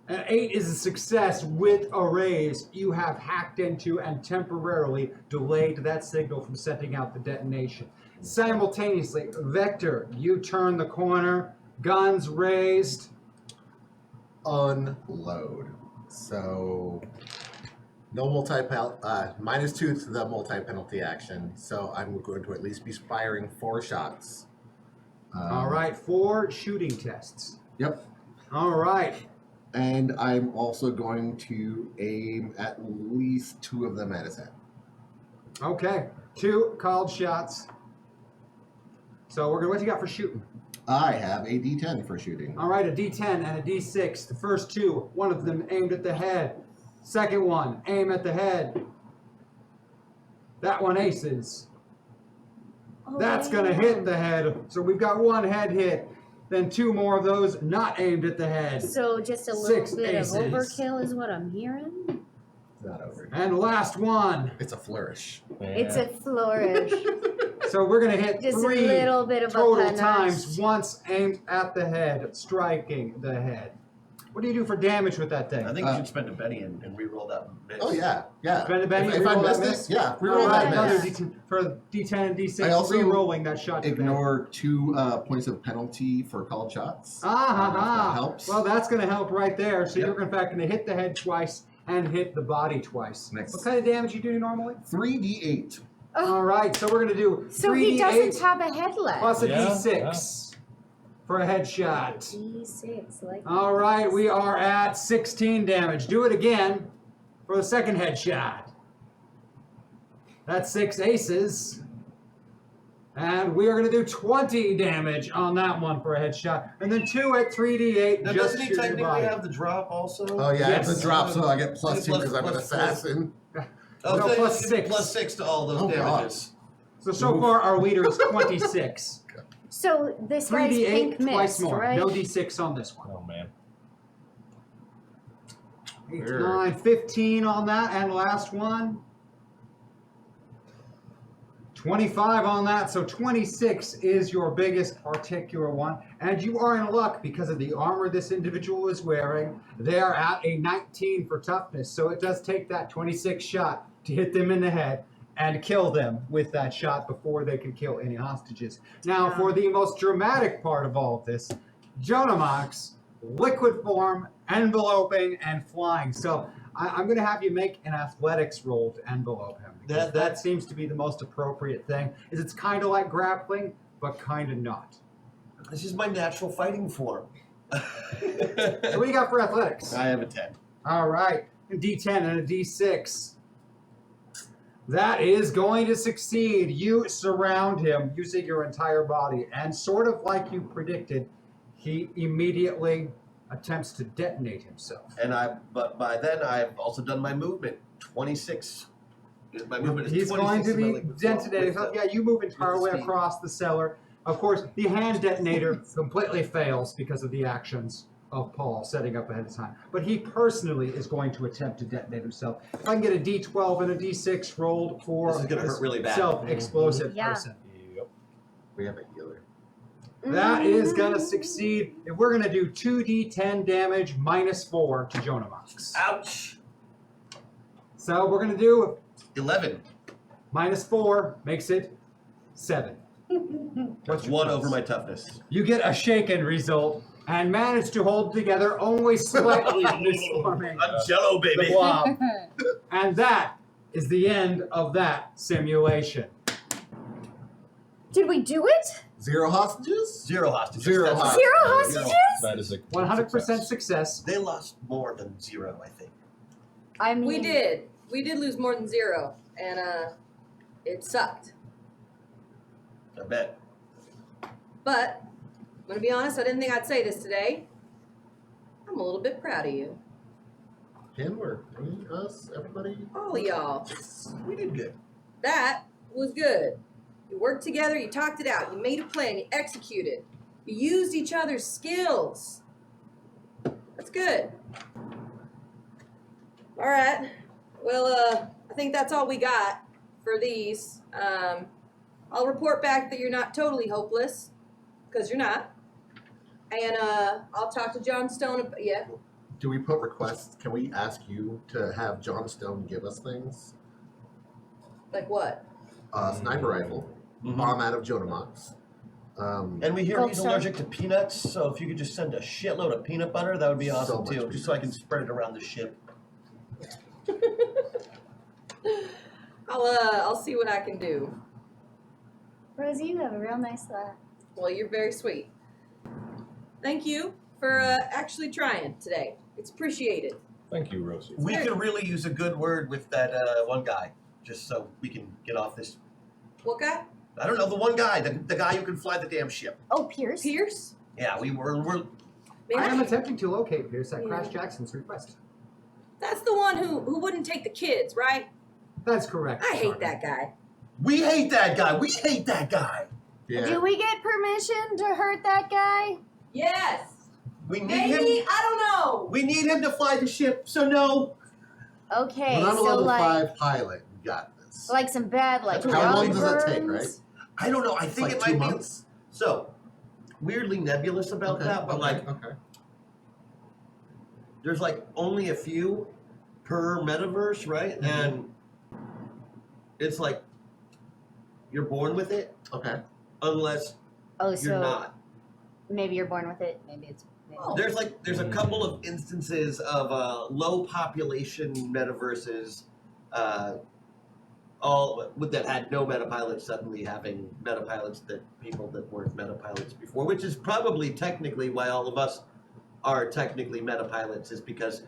An 8 is a success with a raise. You have hacked into and temporarily delayed that signal from sending out the detonation. Simultaneously, Vector, you turn the corner, guns raised. Unload. So no -2 to the multi-penalty action. So I'm going to at least be firing 4 shots. All right, 4 shooting tests. Yep. All right. And I'm also going to aim at least 2 of them at his head. Okay, 2 called shots. So we're gonna. What you got for shooting? I have a D10 for shooting. All right, a D10 and a D6. The first 2, one of them aimed at the head. Second one, aim at the head. That one aces. That's gonna hit the head. So we've got 1 head hit. Then 2 more of those not aimed at the head. So just a little 6 bit aces. of overkill is what I'm hearing. It's not over. And last one. It's a flourish. It's a flourish. So we're gonna hit Just 3 a little bit of a total panache. times, once aimed at the head, striking the head. What do you do for damage with that thing? I think you should spend a Benny and re-roll that miss. Oh yeah, yeah. Spend a Benny, If I re-roll miss that this, miss? yeah, All reroll right, that another miss. D10 for D10 and D6. I also re-rolling that shot. to the head. Ignore 2 points of penalty for called shots. That helps. Well, that's going to help right there. So Yep. you're in fact going to hit the head twice and hit the body twice. Next. What kind of damage you do normally? 3d8. All right, so we're going to do So 3d8 he doesn't have a head left. plus a Yeah, D6 for a headshot. D6, like. All right, we are at 16 damage. Do it again for the second headshot. That's 6 aces. And we are going to do 20 damage on that one for a headshot. And then 2 at 3d8. Now, just doesn't he shoot your technically body. have the drop also? Oh yeah, Yes. it's a drop, so I get +2 Plus- because I'm an plus- assassin. Oh, No, so plus it's gonna be 6. +6 to all those Oh, God. damages. So far, our leader is 26. So this guy's 3d8 pink twice mist, more. right? No d6 on this one. Oh, man. 8, Weird. 9, 15 on that. And last one. 25 on that, so 26 is your biggest particular one. And you are in luck because of the armor this individual is wearing. They are at a 19 for toughness, so it does take that 26 shot to hit them in the head and kill them with that shot before they can kill any hostages. Now, for the most dramatic part of all of this, Jonamox, liquid form, enveloping, and flying. So I'm going to have you make an athletics roll to envelope him. That seems to be the most appropriate thing. Is it's kind of like grappling, but kind of not. This is my natural fighting form. So what do you got for athletics? I have a 10. All right, a D10 and a D6. That is going to succeed. You surround him using your entire body, and sort of like you predicted, he immediately attempts to detonate himself. But by then I've also done my movement. 26. My movement is He's 26. going to be with detonated. the- Yeah, you move entirely speed. across the cellar. Of course, the hand detonator completely fails because of the actions of Paul setting up ahead of time. But he personally is going to attempt to detonate himself. If I can get a D12 and a D6 rolled for This is gonna hurt really bad. self-explosive Yeah. person. Yep. We have a healer. That is going to succeed. And we're going to do 2d10 damage minus 4 to Jonamox. Ouch. So we're going to do 11. minus 4 makes it 7. That's your 1 chance? over my toughness. You get a shaken result and manage to hold together only slightly disforming I'm Jello, the baby. blob. And that is the end of that simulation. Did we do it? 0 hostages? 0 hostages. Zero That's- hostages. Zero Zero. hostages? That is a 100% success. They lost more than 0, I think. I mean, We did. We did lose more than 0, and it sucked. I bet. But I'm gonna be honest. I didn't think I'd say this today. I'm a little bit proud of you, Him or me, us, everybody? all of y'all. We did good. That was good. You worked together. You talked it out. You made a plan. You executed. You used each other's skills. That's good. All right. Well, I think that's all we got for these. I'll report back that you're not totally hopeless, because you're not. And I'll talk to John Stone. Yeah. Do we put requests? Can we ask you to have John Stone give us things? Like what? Sniper rifle, bomb out of Jonamox. And we hear Gold he's star. allergic to peanuts, so if you could just send a shitload of peanut butter, that would be So awesome much too, just so I can peanuts. spread it around the ship. I'll see what I can do. Rosie, you have a real nice laugh. Well, you're very sweet. Thank you for actually trying today. It's appreciated. Thank you, Rosie. We could really use a good word with that one guy, just so we can get off this. What guy? I don't know, the one guy, the guy who can fly the damn ship. Oh, Pierce? Pierce? Yeah, we're Man, I am I- attempting to locate Pierce at Yeah. Crash Jackson's request. that's the one who wouldn't take the kids, right? That's correct. I hate Sergeant. that guy. we hate that guy. We hate that guy. Yeah. Do we get permission to hurt that guy? Yes. We need Maybe. him. I don't know. We need him to fly the ship. So no. Okay, When I'm a so level like, 5 pilot, we got this. like some bad like How long dog does that take, burns? right? I don't know. I It's think like it 2 might be months. so weirdly nebulous about that, but like okay. there's like only a few per metaverse, right? Mhm. And it's like you're born with it Okay. unless Oh, you're so not. maybe you're born with it. Maybe it's. Maybe. Oh. There's a couple of instances of low population metaverses, all that had no metapilots suddenly having metapilots that people that weren't metapilots before, which is probably technically why all of us are technically metapilots, is because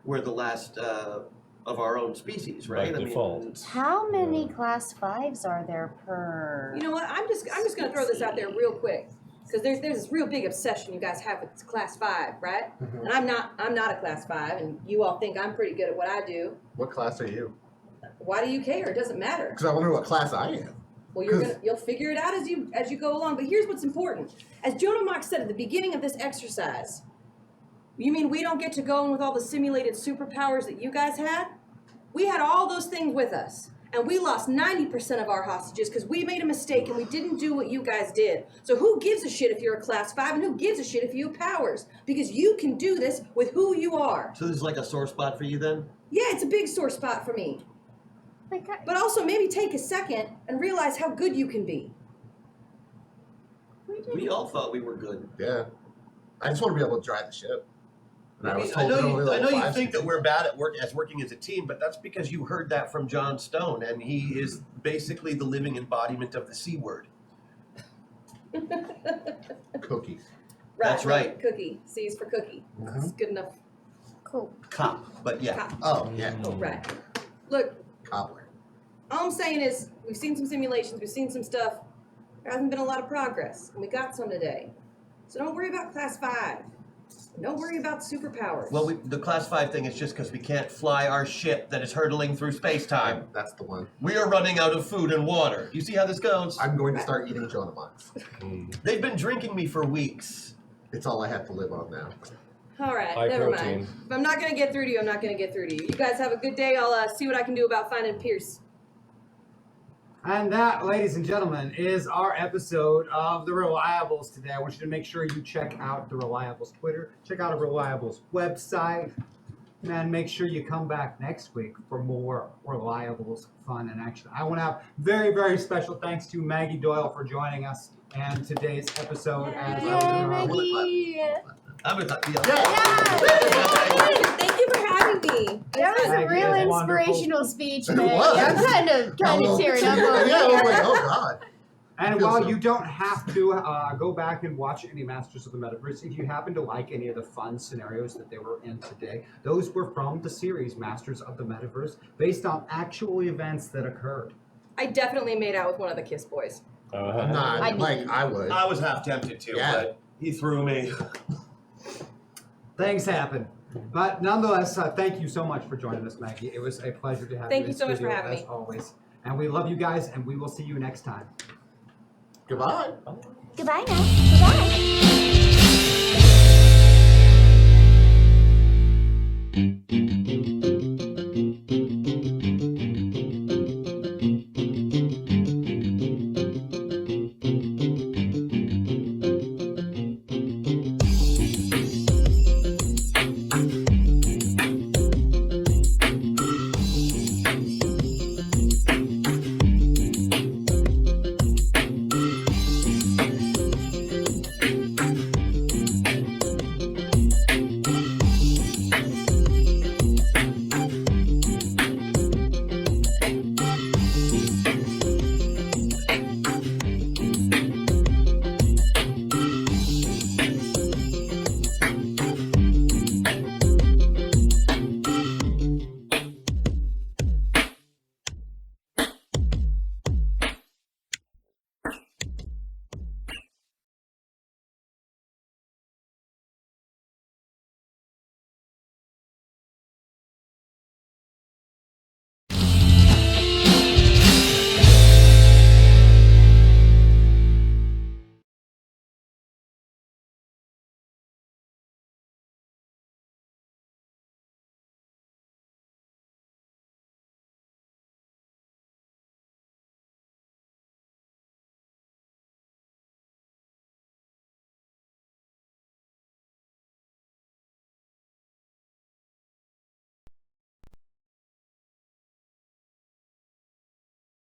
we're the last of our own species, right? By default. How many class 5s are there per? You know what? I'm just gonna throw this out there real quick, because there's this real big obsession you guys have with class 5, right? Mhm. And I'm not a class 5, and you all think I'm pretty good at what I do. What class are you? Why do you care? It doesn't matter. Because I wonder what class I am. Well, you'll figure it out as you go along. But here's what's important. As Jonah Mock said at the beginning of this exercise, you mean we don't get to go in with all the simulated superpowers that you guys had? We had all those things with us. And we lost 90% of our hostages because we made a mistake and we didn't do what you guys did. So who gives a shit if you're a class 5 and who gives a shit if you have powers? Because you can do this with who you are. So this is like a sore spot for you then? Yeah, it's a big sore spot for me. Like, But also maybe take a second and realize how good you can be. We all thought we were good. Yeah. I just want to be able to drive the ship. And I was I told that only know level you 5 think that we're bad at working as a team, but that's because you heard that from John Stone, and he is basically the living embodiment of the C word. cookies. That's right. Cookie. C is for cookie. That's good enough. cool. Cop, but yeah. Cop. Oh, yeah. Oh, right. Look, Cobbler. all I'm saying is we've seen some simulations, we've seen some stuff. There hasn't been a lot of progress, and we got some today. So don't worry about class 5. Don't worry about superpowers. Well, the class 5 thing is just because we can't fly our ship that is hurtling through space-time. That's the one. We are running out of food and water. You see how this goes? I'm going to start eating Jonah Buns. They've been drinking me for weeks. It's all I have to live on now. All right, High never protein. mind. If I'm not going to get through to you, I'm not going to get through to you. You guys have a good day. I'll see what I can do about finding Pierce. And that, ladies and gentlemen, is our episode of The Reliables today. I want you to make sure you check out The Reliables Twitter, check out The Reliables website, and make sure you come back next week for more Reliables fun and action. I want to have very, very special thanks to Maggie Doyle for joining us and today's episode. As Yay, Maggie! I'm gonna talk to you. Thank you for having me. That was a Maggie, real it was wonderful. inspirational speech, It Maggie. was. I'm kind of tearing up over Yeah, I was here. like, oh, God. And Feels while so. you don't have to go back and watch any Masters of the Metaverse, if you happen to like any of the fun scenarios that they were in today, those were from the series Masters of the Metaverse, based on actual events that occurred. I definitely made out with one of the Kiss Boys. Nah, I like, I would. I was half tempted to, Yeah. but he threw me. Things happen. But nonetheless, thank you so much for joining us, Maggie. It was a pleasure to have Thank you you in so much for studio, having as me. always. And we love you guys, and we will see you next time. Goodbye. Goodbye now. Goodbye.